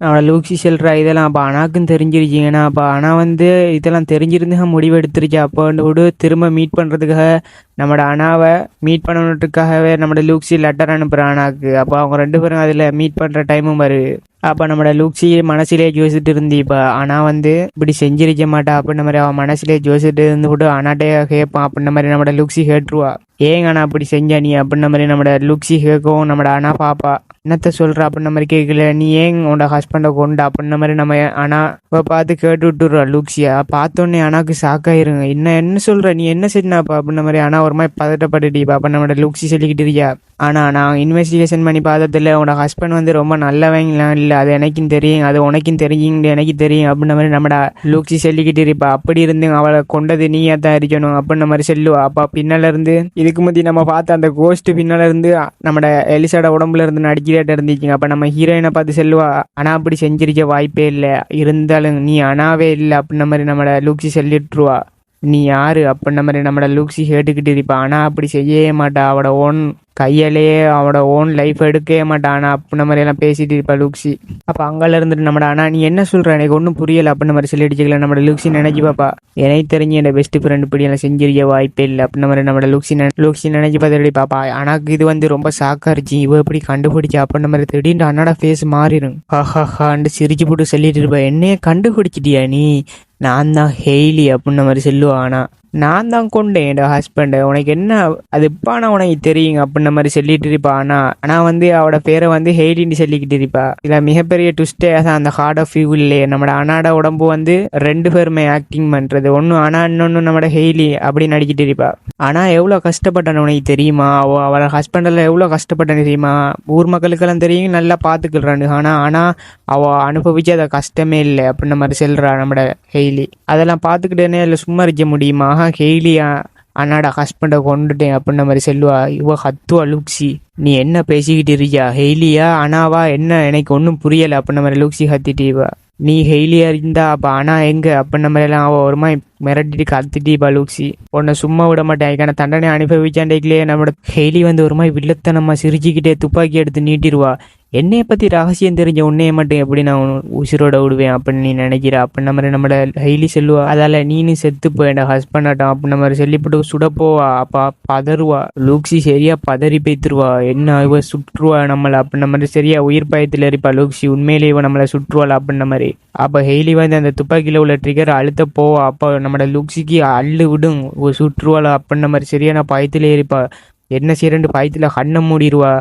அவளை லூக்ஸி சொல்கிறா, இதெல்லாம் அப்போ அண்ணாக்கும் தெரிஞ்சிருச்சிங்கன்னா. அப்போ அண்ணா வந்து இதெல்லாம் தெரிஞ்சிருந்து முடிவு எடுத்துருச்சு. அப்போ விடு திரும்ப மீட் பண்ணுறதுக்காக நம்மளோட அண்ணாவை மீட் பண்ணணுன்றதுக்காகவே நம்மளோட லூக்ஸி லெட்டர் அனுப்புகிற அண்ணாக்கு. அப்போ அவங்க 2 பேரும் அதில் மீட் பண்ணுற டைமும் வருது. அப்போ நம்மளோட லூக்ஸி மனசிலே ஜோசிட்டு இருந்து இப்போ ஆனால் வந்து இப்படி செஞ்சிருக்க மாட்டா அப்படின்ற மாதிரி அவன் மனசிலே ஜோசிட்டு இருந்து விட்டு அண்ணாட்டே கேட்பான் அப்படின்ற மாதிரி நம்மளோட லூக்ஸி கேட்டுருவா. ஏங்க அண்ணா அப்படி செஞ்சா நீ அப்படின்ற மாதிரி நம்மளோட லூக்ஸி கேட்கவும் நம்மளோட அண்ணா பாப்பா என்னத்த சொல்கிற அப்படின்ற மாதிரி கேட்கல, நீ ஏன் உன்னோட ஹஸ்பண்டை கொண்டு அப்படின்ற மாதிரி நம்ம அண்ணா பார்த்து கேட்டு விட்டுருவா லூக்ஸியா. பார்த்தோன்னே அண்ணாக்கு ஷாக்காயிருங்க, என்ன சொல்கிற, நீ என்ன செஞ்சாப்பா அப்படின்ற மாதிரி அண்ணா ஒரு மாதிரி பதட்டப்பட்டுட்டீப்பா. அப்போ நம்மளோட லூக்ஸி சொல்லிக்கிட்டு இருக்கியா, ஆனால் நான் இன்வெஸ்டிகேஷன் பண்ணி பார்த்ததில்ல, உன்னோட ஹஸ்பண்ட் வந்து ரொம்ப நல்லவங்களாம் இல்லை, அது எனக்கும் தெரியும், அது உனக்கும் தெரியுங்க, எனக்கு தெரியும் அப்படின்ற மாதிரி நம்மட லூக்ஸி சொல்லிக்கிட்டு இருப்பா. அப்படி இருந்து அவளை கொண்டது நீயா தான் இருக்கணும் அப்படின்ற மாதிரி சொல்லுவா. அப்போ பின்னால இருந்து இதுக்கு முந்தி நம்ம பார்த்த அந்த கோஸ்ட் பின்னால இருந்து நம்மட எலிசாட உடம்புல இருந்து நடிக்கிறேட்ட இருந்துச்சுங்க. அப்போ நம்ம ஹீரோயினை பார்த்து சொல்லுவா, ஆனால் அப்படி செஞ்சிருக்க வாய்ப்பே இல்லை, இருந்தாலும் நீ அனாவே இல்லை அப்படின்ற மாதிரி நம்மளோட லூக்ஸி சொல்லிட்டுருவா. நீ யாரு அப்படின்ற மாதிரி நம்மளோட லூக்ஸி கேட்டுக்கிட்டு இருப்பா. ஆனால் அப்படி செய்யவே மாட்டா, அவட ஓன் கையாலேயே அவட ஓன் லைஃப் எடுக்கவே மாட்டான் ஆனால் அப்படின்ற மாதிரி எல்லாம் பேசிட்டு இருப்பா லூக்ஸி. அப்போ அங்கால இருந்துட்டு நம்மட அண்ணா நீ என்ன சொல்கிற, எனக்கு ஒன்றும் புரியலை அப்படின்ற மாதிரி சொல்லிடுச்சுக்கல நம்மளோட லூக்ஸி நினைச்சு பாப்பா. எனக்கு தெரிஞ்சு என் பெஸ்ட் ஃப்ரெண்ட் இப்படி எல்லாம் செஞ்சிருக்க வாய்ப்பே இல்லை அப்படின்ற மாதிரி நம்மளோட லூக்ஸி நினைச்சு பார்த்துட்டு பாப்பா. எனக்கு இது வந்து ரொம்ப ஷாக்காரிச்சு, இவ எப்படி கண்டுபிடிச்சா அப்படின்ற மாதிரி. திடீர்னு அண்ணாட ஃபேஸ் மாறிடும், ஹாஹாஹான்னு சிரிச்சு போட்டு சொல்லிட்டு இருப்பா, என்னையே கண்டுபிடிச்சிட்டியா நீ, நான் தான் ஹெய்லி அப்படின்ற மாதிரி சொல்லுவா. ஆனால் நான் தான் கொண்டேன் என் ஹஸ்பண்டை, உனக்கு என்ன அது இப்போ நான் உனக்கு தெரியுங்க அப்படின்ன மாதிரி சொல்லிட்டு இருப்பா. ஆனால் வந்து அவட பேரை வந்து ஹெய்லின்னு சொல்லிக்கிட்டு இருப்பா. இதில் மிகப்பெரிய ட்விஸ்டே அதான் அந்த ஹார்ட் ஆஃப் யூ இல்லையே, நம்மளோட அனாட உடம்பு வந்து 2 பேருமே ஆக்டிங் பண்ணுறது, ஒன்று அனா இன்னொன்று நம்மளோட ஹெய்லி அப்படி நடிக்கிட்டு இருப்பா. ஆனால் எவ்வளோ கஷ்டப்பட்டான உனக்கு தெரியுமா, அவளோட ஹஸ்பண்டெல்லாம் எவ்வளோ கஷ்டப்பட்டான்னு தெரியுமா, ஊர் மக்களுக்கெல்லாம் தெரியும் நல்லா பார்த்துக்கிறான்னு. ஆனால் அவள் அனுபவிச்சு அதை கஷ்டமே இல்லை அப்படின்ன மாதிரி சொல்கிறா நம்மளோட ஹெய்லி. அதெல்லாம் பார்த்துக்கிட்டேனே இல்லை சும்மா இருக்க முடியுமா, ஹெய்லி அண்ணாடா ஹஸ்பண்டை கொண்டுட்டேன் அப்படின்ன மாதிரி சொல்லுவா. இவ ஹத்துவா லூக்ஸி, நீ என்ன பேசிக்கிட்டு இருக்கியா, ஹெய்லியா அனாவா என்ன, எனக்கு ஒன்றும் புரியலை அப்படின்ன மாதிரி லூக்ஸி கத்திட்டீவா. நீ ஹெய்லியா இருந்தா அப்போ அண்ணா எங்க அப்படின்ன மாதிரிலாம் அவள் ஒரு மாதிரி மிரட்டிட்டு கத்திட்டீப்பா லூக்ஸி. உன்னை சும்மா விட மாட்டேன், அதுக்கான தண்டனை அனுபவிச்சாண்டேக்கிலே நம்மளோட ஹெய்லி வந்து ஒரு மாதிரி வில்லத்தனமா சிரிச்சுக்கிட்டே துப்பாக்கி எடுத்து நீட்டிடுவா. என்னைய பற்றி ரகசியம் தெரிஞ்ச உன்னைய மட்டும் எப்படி நான் உசிரோட விடுவேன் அப்படின்னு நீ நினைக்கிற அப்படின்ன மாதிரி நம்மள ஹெய்லி சொல்லுவா. அதால நீனு செத்து போயேன் ஹஸ்பண்ட் ஆட்டம் அப்படின்ன மாதிரி சொல்லிவிட்டு சுடப்போவா. அப்பா பதறுவா லூக்ஸி, சரியா பதறி பேத்துருவா. என்ன இவ சுற்றுவா நம்மளை அப்படின்ன மாதிரி சரியா உயிர் பயத்தில் இருப்பா லூக்ஸி. உண்மையிலேயே இவ நம்மளை சுற்றுவாள் அப்படின்ன மாதிரி. அப்போ ஹெய்லி வந்து அந்த துப்பாக்கியில் உள்ள ட்ரிகர் அழுத்த போவா. அப்போ நம்மளோட லூக்ஸிக்கு அள்ளு விடும் சுற்றுவாளா அப்படின்ன மாதிரி சரியான பயத்திலே இருப்பா. என்ன செய்யறேன்னு பயத்தில் கண்ணை மூடிடுவா.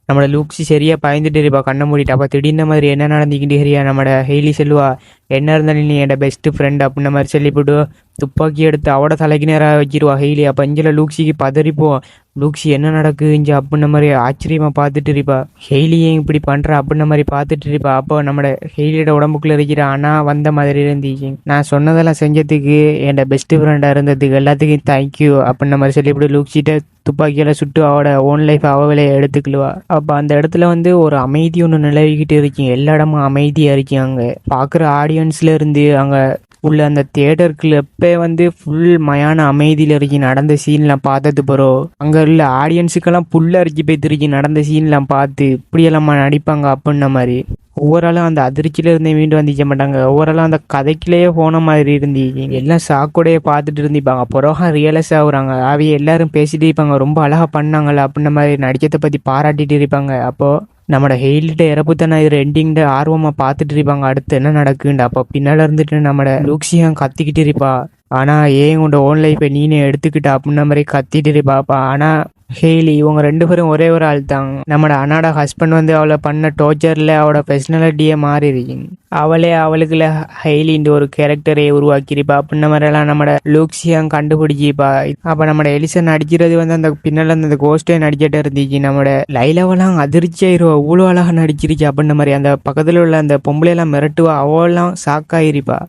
நம்மளோட லூக்ஸி சரியா பயந்துட்டு இருப்பா கண்ணை மூடிட்டு. அப்போ திடீர்னு மாதிரி என்ன நடந்துக்கிட்டே சரியா நம்மளோட ஹெய்லி சொல்லுவா, என்ன இருந்தாலும் நீ என்னோட பெஸ்ட் ஃப்ரெண்ட் அப்படின்ன மாதிரி சொல்லிவிட்டு துப்பாக்கி எடுத்து அவட தலைக்கு நேராக வச்சிருவா ஹெய்லி. அப்போ இஞ்சில் லூக்ஸிக்கு பதறிப்போம். லூக்ஸி என்ன நடக்கு இஞ்சி அப்படின்ன மாதிரி ஆச்சரியமா பார்த்துட்டு இருப்பா. ஹெய்லி ஏன் இப்படி பண்ணுறா அப்படின்ன மாதிரி பார்த்துட்டு இருப்பா. அப்போ நம்மளோட ஹெய்லியோட உடம்புக்குள்ள இருக்கிற அண்ணா வந்த மாதிரி இருந்துச்சு. நான் சொன்னதெல்லாம் செஞ்சதுக்கு, என்னோட பெஸ்ட் ஃப்ரெண்டாக இருந்ததுக்கு எல்லாத்துக்கும் தேங்க்யூ அப்படின்ன மாதிரி சொல்லிவிட்டு லூக்ஸிட்ட துப்பாக்கியெல்லாம் சுட்டு அவட ஓன் லைஃப் அவளே எடுத்துக்கிடுவா. அப்போ அந்த இடத்துல வந்து ஒரு அமைதி ஒன்று நிலவிக்கிட்டு இருக்கீங்க, எல்லா இடமும் அமைதியாக இருக்கீங்க. அங்கே பார்க்குற ஆடியன்ஸ்ல இருந்து அங்கே உள்ள அந்த தியேட்டருக்குள்ள எப்போ வந்து ஃபுல் மயான அமைதியில் இருக்கி நடந்த சீன்லாம் பார்த்தது போகிறோம். அங்கே உள்ள ஆடியன்ஸுக்கெல்லாம் புல்லரிச்சு போய்த்திருக்கி நடந்த சீன்லாம் பார்த்து இப்படியெல்லாம் நடிப்பாங்க அப்படின்ன மாதிரி. ஒவ்வொரு ஆளும் அந்த அதிர்ச்சியில இருந்தே மீண்டு வந்துக்க மாட்டாங்க. ஒவ்வொரு ஆளும் அந்த கதைக்குள்ளேயே போன மாதிரி இருந்தீங்க, எல்லாம் சாக்கோடையே பார்த்துட்டு இருந்திப்பாங்க. பிறகு ரியலைஸ் ஆகுறாங்க, அவைய எல்லாரும் பேசிட்டு இருப்பாங்க, ரொம்ப அழகா பண்ணாங்கல்ல அப்படின்ன மாதிரி நடிச்சதை பற்றி பாராட்டிட்டு இருப்பாங்க. அப்போது நம்மளோட ஹெய்லிட்ட இறப்பு தானே இது எண்டிங்கிட்ட ஆர்வமாக பார்த்துட்டு இருப்பாங்க அடுத்து என்ன நடக்குன்னு. அப்போ பின்னால் இருந்துட்டு நம்மளோட லூக்ஸியும் கத்திக்கிட்டு இருப்பா. ஆனால் ஏன் உன்னோட ஓன் லைஃப்பை நீனே எடுத்துக்கிட்ட அப்படின்ன மாதிரி கத்திட்டு இருப்பாப்பா. ஆனால் ஹெய்லி இவங்க 2 பேரும் ஒரே ஒரு ஆள் தாங்க. நம்மளோட அண்ணாட ஹஸ்பண்ட் வந்து அவளை பண்ண டோர்ச்சரில் அவளோட பர்சனாலிட்டியே மாறி இருக்கீங்க. அவளே அவளுக்குள்ள ஹெய்லின்ற ஒரு கேரக்டரை உருவாக்கியிருப்பா அப்படின்ன மாதிரிலாம் நம்மளோட லூக்ஸியும் கண்டுபிடிச்சிப்பா. அப்போ நம்மளோட எலிசா நடிக்கிறது வந்து அந்த பின்னால் அந்த கோஸ்டே நடிச்சிட்டே இருந்துச்சு. நம்மளோட லைலாவெல்லாம் அதிர்ச்சி ஆயிடுவா, அவ்வளோ அழகாக நடிச்சிருச்சு அப்படின்ன மாதிரி. அந்த பக்கத்தில் உள்ள அந்த பொம்பளையெல்லாம் மிரட்டுவா, அவெல்லாம் ஷாக்காயிருப்பா.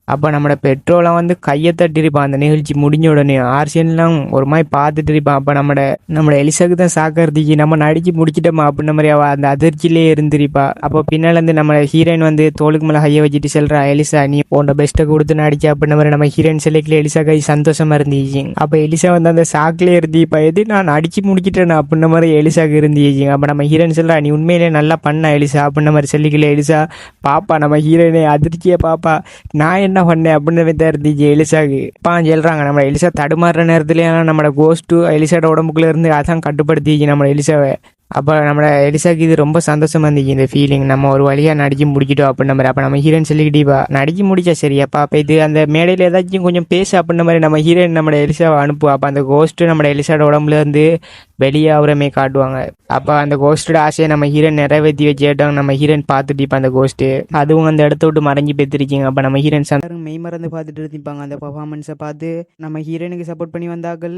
அப்போ நம்மளோட பெட்ரோலாம் வந்து கையை தட்டிருப்பான் அந்த நிகழ்ச்சி முடிஞ்ச உடனே. ஆர்சியன்லாம் ஒரு மாதிரி பார்த்துட்டு இருப்பான். அப்போ நம்மளோட எலிசாக்கு தான் சாக்கிறதுக்கு நம்ம நடிச்சு முடிச்சிட்டோமா அப்படின்ன மாதிரி அவள் அந்த அதிர்ச்சியிலே இருந்திருப்பா. அப்போ பின்னால் வந்து நம்ம ஹீரோயின் வந்து தோளுக்கு மேலே கையை வச்சுட்டு சொல்கிறா, எலிசா நீ உன்னோட பெஸ்ட்டை கொடுத்து நடிச்சு அப்படின்ன மாதிரி நம்ம ஹீரோயின் சிலைக்கில் எலிசா கை சந்தோஷமா இருந்துச்சு. அப்போ எலிசா வந்து அந்த சாக்கிலே இருந்துப்பா, எது நான் நடிச்சு முடிச்சிட்டேன் அப்படின்ன மாதிரி எலிசாக்கு இருந்துச்சு. அப்போ நம்ம ஹீரோயின் சொல்கிறா, நீ உண்மையிலே நல்லா பண்ண எலிசா அப்படின்ன மாதிரி சொல்லிக்கல. எலிசா பாப்பா நம்ம ஹீரோயினை அதிர்ச்சியை பாப்பா, நான் என்ன பண்ணேன் அப்படின்னு தான் இருந்துச்சு எலிசாக்கு. சொல்றாங்க நம்ம எலிசா தடுமாறுற நேரத்துலயே நம்ம கோஸ்ட்டு எலிசாவோட உடம்புக்குள்ள இருந்து அதான் கட்டுப்படுத்திச்சு நம்ம எலிசாவை. அப்போ நம்மளோட எலிசாக்கு இது ரொம்ப சந்தோஷமா இருந்துச்சு இந்த ஃபீலிங், நம்ம ஒரு வழியாக நடிச்சு முடிக்கிட்டோம் அப்படின்ற மாதிரி. அப்போ நம்ம ஹீரோயின் சொல்லிக்கிட்டீப்பா நடிச்சு முடிச்சா சரியாப்பா, அப்போ இது அந்த மேடையில் ஏதாச்சும் கொஞ்சம் பேச அப்படின்ற மாதிரி நம்ம ஹீரோயின் நம்மளோட எலிசாவை அனுப்புவா. அப்போ அந்த கோஸ்ட்டு நம்மளோட எலிசாவோட உடம்புல இருந்து வெளியே அவரமே காட்டுவாங்க. அப்போ அந்த கோஸ்டோட ஆசையை நம்ம ஹீரோயின் நிறைவேற்றி வச்சுட்டாங்க. நம்ம ஹீரோயின் பார்த்துட்டு இப்போ அந்த கோஸ்ட்டு அதுவும் அந்த இடத்த விட்டு மறைஞ்சு பேத்துருக்கீங்க. அப்போ நம்ம ஹீரோயின் மெய் மறந்து பார்த்துட்டு இருந்திருப்பாங்க அந்த பர்ஃபார்மன்ஸை பார்த்து. நம்ம ஹீரோயினுக்கு சப்போர்ட் பண்ணி வந்தாக்கள்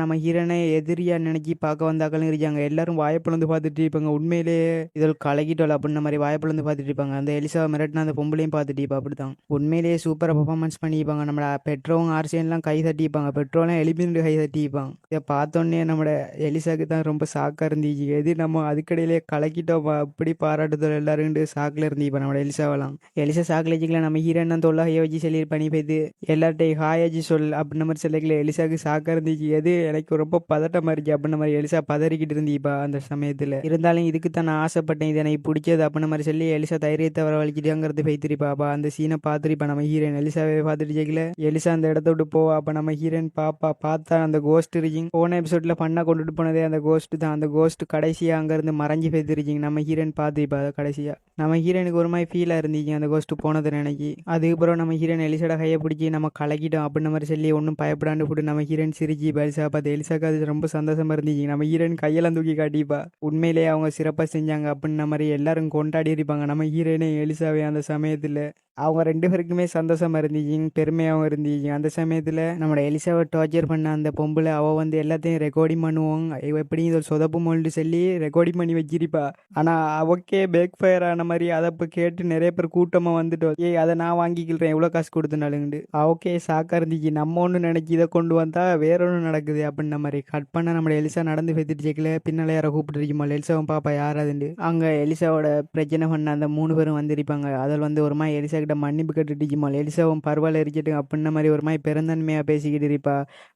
நம்ம ஹீரோனை எதிரியா நினைச்சி பார்க்க வந்தாக்கள் இருக்காங்க. எல்லாரும் வாய்ப்புலந்து பார்த்துட்டு இருப்பாங்க, உண்மையிலேயே இதில் கலக்கிட்டோம் அப்படின்ற மாதிரி வாய்ப்புலந்து பார்த்துட்டு இருப்பாங்க. அந்த எலிசா மிரட்டின அந்த பொம்பளையும் பார்த்துட்டு இப்போ அப்படித்தான் உண்மையிலேயே சூப்பராக பர்ஃபார்மன்ஸ் பண்ணியிருப்பாங்க. நம்மளோட பெட்ரோவும் ஆர்சியன்லாம் கை தட்டிப்பாங்க, பெட்ரோலாம் எலிமினு கை தட்டிப்பாங்க. இதை பார்த்தோன்னே நம்மளோட எலிசாக்கு தான் ரொம்ப சாக்காக இருந்துச்சு, எது நம்ம அதுக்கடையிலே கலக்கிட்டோம் அப்படி பாராட்டுதல் எல்லாரும் சாக்கில் இருந்துப்பா நம்மளோட எலிசாவெல்லாம். எலிசா சாக்கில் வச்சுக்கலாம், நம்ம ஹீரோயின் தான் தொல்லை கையை வச்சு சொல்லி பண்ணி போய்து எல்லார்ட்டையும் ஹாயாச்சு சொல் அப்படின்ற மாதிரி சொல்லிக்கல. எலிசாவுக்கு சாக்காக இருந்துச்சு, எது எனக்கு ரொம்ப பதட்டமாக இருந்துச்சு அப்படின்ற மாதிரி எலிசா பதறிக்கிட்டு இருந்தீப்பா அந்த சமயத்தில். இருந்தாலும் இதுக்கு தான் நான் ஆசைப்பட்டேன், இது எனக்கு பிடிச்சது அப்படின்ற மாதிரி சொல்லி எலிசா தைரியத்தை வரவழைக்கிட்டாங்கிறது பைத்திரிப்பாப்பா. அந்த சீனை பார்த்துருப்பா நம்ம ஹீரோயின் எலிசாவே பார்த்துட்டு கேட்கல. எலிசா அந்த இடத்த விட்டு போவா. அப்போ நம்ம ஹீரோயின் பார்த்தா அந்த கோஸ்ட் இருக்கீங்க போன எபிசோட்ல பண்ணா கொண்டுட்டு போன போனதே அந்த கோஸ்ட் தான். அந்த கோஸ்ட் கடைசியா அங்கேருந்து மறைஞ்சு போயிருச்சிங்க. நம்ம ஹீரோயின் பார்த்துப்பா கடைசியா. நம்ம ஹீரோனுக்கு ஒரு மாதிரி ஃபீலாக இருந்துச்சு அந்த கோஸ்ட் போனது நினைக்கி. அதுக்கப்புறம் நம்ம ஹீரோயின் எலிசாட கையை பிடிச்சி நம்ம கலக்கிட்டோம் அப்படின்ற மாதிரி சொல்லி ஒன்றும் பயப்படாண்டு போட்டு நம்ம ஹீரோயின் சிரிச்சு எலிசா பார்த்து எலிசாக்கு அது ரொம்ப சந்தோஷமா இருந்துச்சு. நம்ம ஹீரோயின் கையெல்லாம் தூக்கி காட்டிப்பா. உண்மையிலேயே அவங்க சிறப்பாக செஞ்சாங்க அப்படின்ற மாதிரி எல்லாரும் கொண்டாடி இருப்பாங்க. நம்ம ஹீரோயினே எலிசாவே அந்த சமயத்தில் அவங்க 2 பேருக்குமே சந்தோஷமா இருந்துச்சு, பெருமையாகவும் இருந்துச்சு. அந்த சமயத்தில் நம்மளோட எலிசாவை டார்ச்சர் பண்ண அந்த பொம்பளை அவள் வந்து எல்லாத்தையும் ரெக்கார்டிங் பண்ணுவோம், எப்படியும் இது ஒரு சொதப்பு மொழிட்டு சொல்லி ரெக்கார்டிங் பண்ணி வச்சிருப்பா. ஆனால் அவக்கே பேக் ஃபயர் ஆன மாதிரி அதை இப்போ கேட்டு நிறைய பேர் கூட்டமாக வந்துட்டோம். அதை நான் வாங்கிக்கிறேன் எவ்வளோ காசு கொடுத்தனாலுண்டு. அவக்கே சாக்கா இருந்துச்சு. நம்ம ஒன்று நினைச்சி இதை கொண்டு வந்தால் வேற ஒன்று நடக்குது அப்படின்ன மாதிரி. கட் பண்ண நம்மளோட எலிசா நடந்து பெற்றுட்டு செக்கில் பின்னால் யாரை கூப்பிட்டுருக்குமா எலிசாவும் பாப்பா யாராதுண்டு. அங்கே எலிசாவோட பிரச்சனை பண்ண அந்த 3 பேரும் வந்திருப்பாங்க. அதில் வந்து ஒரு மாதிரி எலிசா கிட்ட மன்னிப்பு கேட்டுட்டுச்சுமா. எலிசாவும் பரவாயில்ல இருக்கட்டும் அப்படின்ன மாதிரி ஒரு மாதிரி பெருந்தன்மையாக பேசிக்கிட்டு இருப்பா.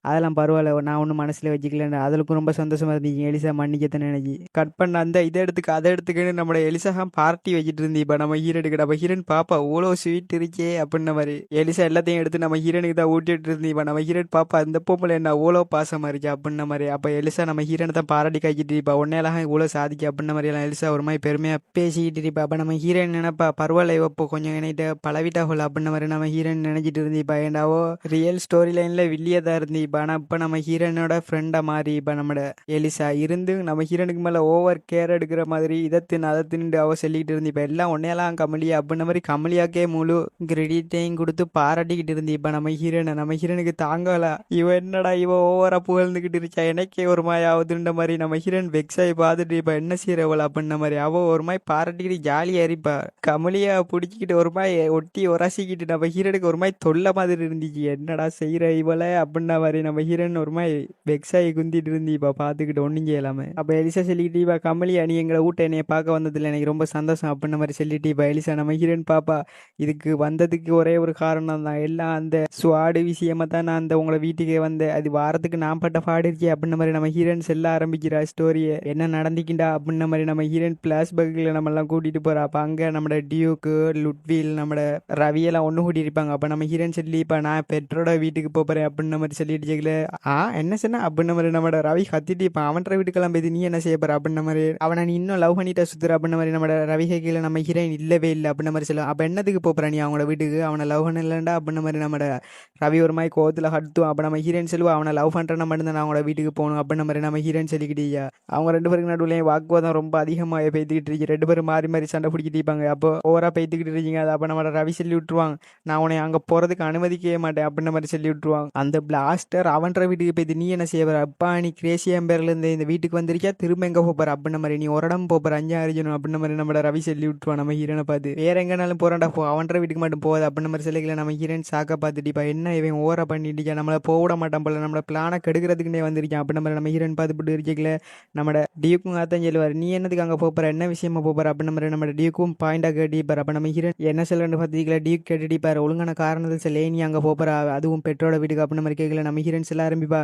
அதெல்லாம் பரவாயில்ல, நான் ஒன்றும் மனசில் வச்சுக்கலன்னு அதுக்கும் ரொம்ப சந்தோஷமா இருந்துச்சு எலிசா மன்னிக்கத்தனை நினைச்சி. கட் பண்ண அந்த இதை எடுத்துக்க அதை எடுத்துக்கின்னு நம்மளோட எலிசா பார்ட்டி வச்சுட்டு இருந்தீப்பா நம்ம ஹீரோனுக்கு. நம்ம ஹீரோன் பாப்பா அவ்வளோ ஸ்வீட் இருக்கே அப்படின்ன மாதிரி எலிசா எல்லாத்தையும் எடுத்து நம்ம ஹீரோனுக்கு தான் ஊட்டிட்டு இருந்தீப்பா. நம்ம ஹீரோன் பாப்பா அந்த பொம்பளை என்ன அவ்வளோ பாசமா இருக்கு அப்படின்ன மாதிரி. அப்போ எலிசா நம்ம ஹீரோனை தான் பாராட்டி காய்ச்சிட்டு இருப்பா. உன்னையெல்லாம் இவ்வளோ சாதிக்க அப்படின்ன மாதிரி எல்லாம் எலிசா ஒரு மாதிரி பெருமையாக பேசிக்கிட்டு இருப்பா. அப்போ நம்ம ஹீரோயின் நினைப்பா பரவாயில்ல இப்போ கொஞ்சம் என்கிட்ட பழவிட்டா போல அப்படின்ன மாதிரி நம்ம ஹீரோயின் நினைச்சிட்டு இருந்தீப்பா. ஏண்டாவோ ரியல் ஸ்டோரி லைனில் வில்லியாக தான் இருந்தீப்பா. ஆனால் இப்போ நம்ம ஹீரோனோட ஃப்ரெண்டாக மாறி இப்போ நம்மளோட எலிசா இருந்து நம்ம ஹீரோனுக்கு மேலே ஓவர் கேர் எடுக்கிற மாதிரி இதை தின்னு அதை தின்னு அவள் சொல்லிக்கிட்டு இருந்தீப்பா. எல்லாம் உன்னையெல்லாம் கமலியா அப்படின்ன மாதிரி கமலியாக்கே முழு கிரெடிட்டையும் கொடுத்து பாராட்டிக்கிட்டு இருந்தீப்பா நம்ம ஹீரோனை. நம்ம ஹீரோனுக்கு தாங்கல, இவ என்னடா இவ ஓவரா புகழ்ந்துக்கிட்டு இருக்கா, எனக்கே ஒரு மாதிரி ஆகுதுன்ற மாதிரி நம்ம ஹீரோன் வெக்ஸாகி பார்த்துட்டு இப்போ என்ன செய்யறவள் அப்படின்ன மாதிரி அவள் ஒரு மாதிரி பாராட்டிக்கிட்டு ஜாலியாக இருப்பா. கமலியா பிடிச்சிக்கிட்டு ஒரு மாதிரி ஒட்டி உரசிக்கிட்டு நம்ம ஹீரோனுக்கு ஒரு மாதிரி தொல்லை மாதிரி இருந்துச்சு. என்னடா செய்கிற இவளை அப்படின்ன மாதிரி நம்ம ஹீரோன் ஒரு மாதிரி வெக்ஸாகி குந்திட்டு இருந்தீப்பா பார்த்துக்கிட்டு ஒன்றும் செய்யலாமே. அப்போ எலிசா சொல்லிக்கிட்டீப்பா கமலியா நீ எங்களை வீட்டை என்னைய பார்க்க வந்ததில்லை, எனக்கு ரொம்ப சந்தோஷம் அப்படின்ன மாதிரி சொல்லிட்டீப்பா எலிசா. நம்ம ஹீரோன் பாப்பா இதுக்கு வந்ததுக்கு ஒரே ஒரு காரணம் தான், எல்லாம் அந்த ஸ்வாடு விஷயமா தான் நான் அந்த உங்களை வீட்டுக்கே வந்தேன், அது வாரத்துக்கு நான் பட்ட பாடு இருக்கே அப்படின்ன மாதிரி நம்ம ஹீரோயின் செல்ல ஆரம்பிக்கிறா ஸ்டோரியை. என்ன நடந்துக்கிண்டா அப்படின்ன மாதிரி நம்ம ஹீரோயின் பிளாஷ்பேக்கில் நம்மலாம் கூட்டிகிட்டு போகிறா. அப்போ அங்கே நம்மளோட டியூக்கு லுட்வில் நம்மளோட ரவியெல்லாம் ஒன்று கூட்டி இருப்பாங்க. அப்போ நம்ம ஹீரோயின் சொல்லி இப்போ நான் பெற்றோட வீட்டுக்கு போகிறேன் அப்படின்ன மாதிரி சொல்லிட்டு கேட்கல. என்ன சொன்ன அப்படின்ன மாதிரி நம்மளோட ரவி கத்திட்டு இப்போ அவன்ற வீட்டுக்கெல்லாம் போய் நீ என்ன செய்ய போகிற அப்படின்ன மாதிரி, அவனை நீ இன்னும் லவ் பண்ணிட்டு சுற்றுற அப்படின்ன மாதிரி நம்மளோட ரவி கேட்கல. நம்ம ஹீரோயின் இல்லவே இல்லை அப்படின்ன மாதிரி சொல்லுவோம். அப்போ என்னதுக்கு போகிற நீ அவங்களோட வீட்டுக்கு, அவனை லவ் பண்ண இல்லைண்டா அப்படின்ன மாதிரி நம்மளோட ரவி ஒரு மாதிரி கோவத்தில் ஹட்டுவோம். அப்போ நம்ம ஹீரோயின் சொல்லுவோம் அவனை லவ் பண்ணுறேன் மட்டும்தான் நான் அவங்களோட வீட்டுக்கு போகணும் அப்படின்ன மாதிரி நம்ம ஹீரோயின் சொல்லிக்கிட்டீங்க. அவங்க 2 பேருக்கு நடுவுலையும் வாக்குவாதம் ரொம்ப அதிகமாக பேத்துக்கிட்டு இருக்கு. 2 பேரும் மாறி மாறி சண்டை பிடிக்கிட்டு இருப்பாங்க. அப்போ ஓவராக பேத்துக்கிட்டு இருக்கீங்க. அது அப்போ நம்மளோட ரவி சொல்லி விட்டுருவாங்க நான் உன்னை அங்கே போகிறதுக்கு அனுமதிக்கவே மாட்டேன் அப்படின்ன மாதிரி சொல்லி விட்டுருவாங்க. அந்த பிளாஸ்டர் அவன்ற வீட்டுக்கு போய்த்து நீ என்ன செய்ய போற, அப்பா நீ கிரேசியம் பேர்லேருந்து இந்த வீட்டுக்கு வந்திருக்கியா, திரும்ப எங்கே போகிற அப்படின்ன மாதிரி, நீ ஒரு இடம் போகிற 5 அறிஞ்சணும் அப்படின்ன மாதிரி நம்மளோட ரவி சொல்லி விட்டுருவான் நம்ம ஹீரோனை பார்த்து. வேற எங்கேனாலும் போகிறான்டா போ, அவன்ற வீட்டுக்கு மட்டும் போகாது அப்படின்ன மாதிரி சொல்லிக்கல. நம்ம ஹீரோயின் சாக்க பார்த்துட்டிப்பா என்ன இவன் ஓவரா பண்ணிட்டு நம்மளை போட மாட்டான் போல, நம்மளை பிளானை கெடுக்கிறதுக்குன்னே வந்திருக்கான் அப்படின்ன மாதிரி நம்ம ஹீரோயின் பார்த்துட்டு இருக்கல. நம்மளோட டியூக்கும் அதான் சொல்லுவார் நீ என்னதுக்கு அங்கே போகிற, என்ன விஷயமா போகிற அப்படின்ன மாதிரி நம்ம டியூக்கும் பாயிண்டாக கேட்டிப்பார். அப்போ நம்ம ஹீரோயின் என்ன சொல்லணும்னு பார்த்துக்கல, டியூக் கேட்டுட்டிப்பார் ஒழுங்கான காரணத்தை சொல்ல நீ அங்கே போகிற, அதுவும் பெற்றோட வீட்டுக்கு அப்படின்ன மாதிரி கேட்கல. நம்ம ஹீரோயின் சொல்ல ஆரம்பிப்பா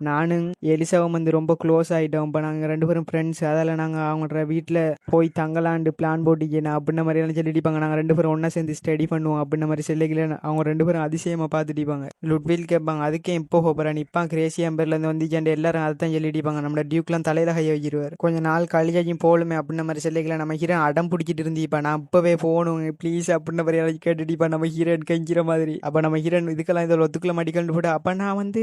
நானும் எலிசாவும் வந்து ரொம்ப க்ளோஸ் ஆகிட்டோம், இப்போ நாங்கள் 2 பேரும் ஃப்ரெண்ட்ஸ், அதால் நாங்கள் அவங்களோட வீட்டில் போய் தங்கலாண்டு பிளான் போட்டிக்கணும் அப்படின்ன மாதிரி எல்லாம் சொல்லிட்டிப்பாங்க. நாங்கள் 2 பேரும் ஒன்றா சேர்ந்து ஸ்டடி பண்ணுவோம் அப்படின்ன மாதிரி சொல்லிக்கல. அவங்க 2 பேரும் அதிசயமாக பார்த்துட்டிப்பாங்க. லுட்வில் கேட்பாங்க அதுக்கே இப்போ போகிறேன் இப்போ கிரேசி அம்பர்லேருந்து வந்துச்சாண்டு எல்லாரும் அதை தான் சொல்லிட்டிப்பாங்க. நம்ம டியூக்லாம் தலையில் கையை வச்சிருவார். கொஞ்சம் நாள் கழிஞ்சாச்சும் போகலுமே அப்படின்ன மாதிரி சொல்லிக்கல. நம்ம ஹீரோயின் அடம் பிடிச்சிட்டு இருந்தீப்பா நான் இப்போவே போகணும் ப்ளீஸ் அப்படின்ன மாதிரி எல்லாம் கேட்டுட்டிப்பா நம்ம ஹீரோயின் கெஞ்சிற மாதிரி. அப்போ நம்ம ஹீரோயின் இதுக்கெல்லாம் இதில் ஒத்துக்குள்ள மாட்டிக்கலன்னு போட்டு அப்போ நான் வந்து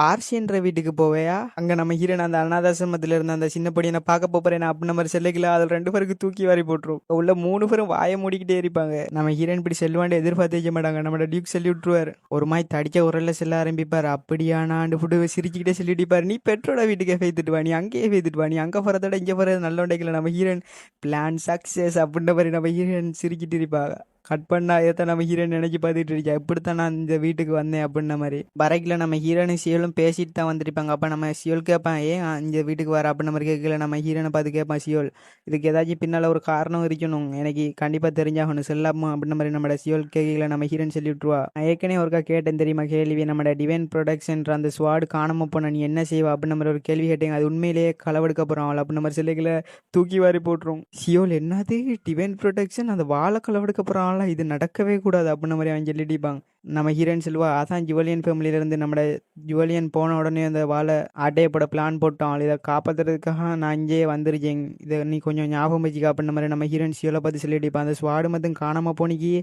ஆர்சின்ற வீட்டுக்கு போவேயா, அங்கே நம்ம ஹீரோயின் அந்த அனாதாசிரமத்தில் இருந்த அந்த சின்ன பொடியை நான் பார்க்க போகிறேன் அப்படின்ன மாதிரி சொல்லிக்கல. அதில் 2 பேருக்கு தூக்கி வாரி போட்டுரும். உள்ள 3 பேரும் வாயை மூடிக்கிட்டே இருப்பாங்க. நம்ம ஹீரோயின் இப்படி செல்வாண்டு எதிர்பார்த்து வைக்க மாட்டாங்க. நம்ம டியூக் சொல்லி விட்டுருவார். ஒரு மாதிரி தடிச்ச உரல்ல செல்ல ஆரம்பிப்பார். அப்படியானாண்டு போட்டு சிரிச்சுக்கிட்டே சொல்லிட்டு நீ பெற்றோட வீட்டுக்கே பேத்துட்டு வா, நீ அங்கேயே பேத்துட்டு வா, நீ அங்கே போகிறதோட இங்கே போகிறது நல்ல உண்டைக்கல. நம்ம ஹீரோயின் பிளான் சக்ஸஸ் அப்படின்ற மாதிரி நம்ம ஹீரோயின் சிரிக்கிட்டு இருப்பாங்க. கட் பண்ணா இதை நம்ம ஹீரோயின் நினைச்சு பார்த்துட்டு இருக்கா இப்படித்தான் நான் இந்த வீட்டுக்கு வந்தேன் அப்படின்ன மாதிரி. பரைக்கில் நம்ம ஹீரோனும் சியோலும் பேசிட்டு தான் வந்திருப்பாங்க. அப்போ நம்ம சியோல் கேட்பான் ஏன் இந்த வீட்டுக்கு வர அப்படின்ன மாதிரி கேட்கல. நம்ம ஹீரோனை பார்த்து கேட்பான் சியோல் இதுக்கு ஏதாச்சும் பின்னால் ஒரு காரணம் இருக்கணும், எனக்கு கண்டிப்பாக தெரிஞ்சாகணும் செல்லாமா அப்படின்ன மாதிரி நம்ம சியோல் கேட்கல. நம்ம ஹீரோயின் சொல்லி விட்டுருவா நான் ஏற்கனவே ஒருக்கா கேட்டேன் தெரியுமா கேள்வி, நம்ம டிவைன் ப்ரொடக்ஷன் அந்த ஸ்வாடு காணாமல் போன நீ என்ன செய்வா அப்படின்ன மாதிரி ஒரு கேள்வி கேட்டேங்க. அது உண்மையிலேயே களவெடுக்க போகிறோம் அவள் அப்படின்ன மாதிரி சொல்லிக்கல. தூக்கி வாரி போட்டுரும். சியோல் என்னது டிவைன் ப்ரொடக்ஷன் அந்த வாழை களவெடுக்க போகிறான் நாளா இது நடக்கவே கூடாது அப்படின்ன மாதிரி அவன் சொல்லிட்டிப்பாங்க. நம்ம ஹீரோயின் சொல்லுவா, அதான் ஜுவலியன் ஃபேமிலியிலேருந்து நம்ம ஜுவலியன் போன உடனே அந்த வாழை ஆட்டையப்பட பிளான் போட்டோம், இதை காப்பாற்றுறதுக்காக நான் இங்கேயே வந்துருக்கேன், இதை நீ கொஞ்சம் ஞாபகம் வச்சுக்க அப்படின்ன மாதிரி நம்ம ஹீரோயின் சியோலை பார்த்து சொல்லிட்டிப்பான். அந்த ஸ்வாடு மட்டும் காணாமல் போனிக்கு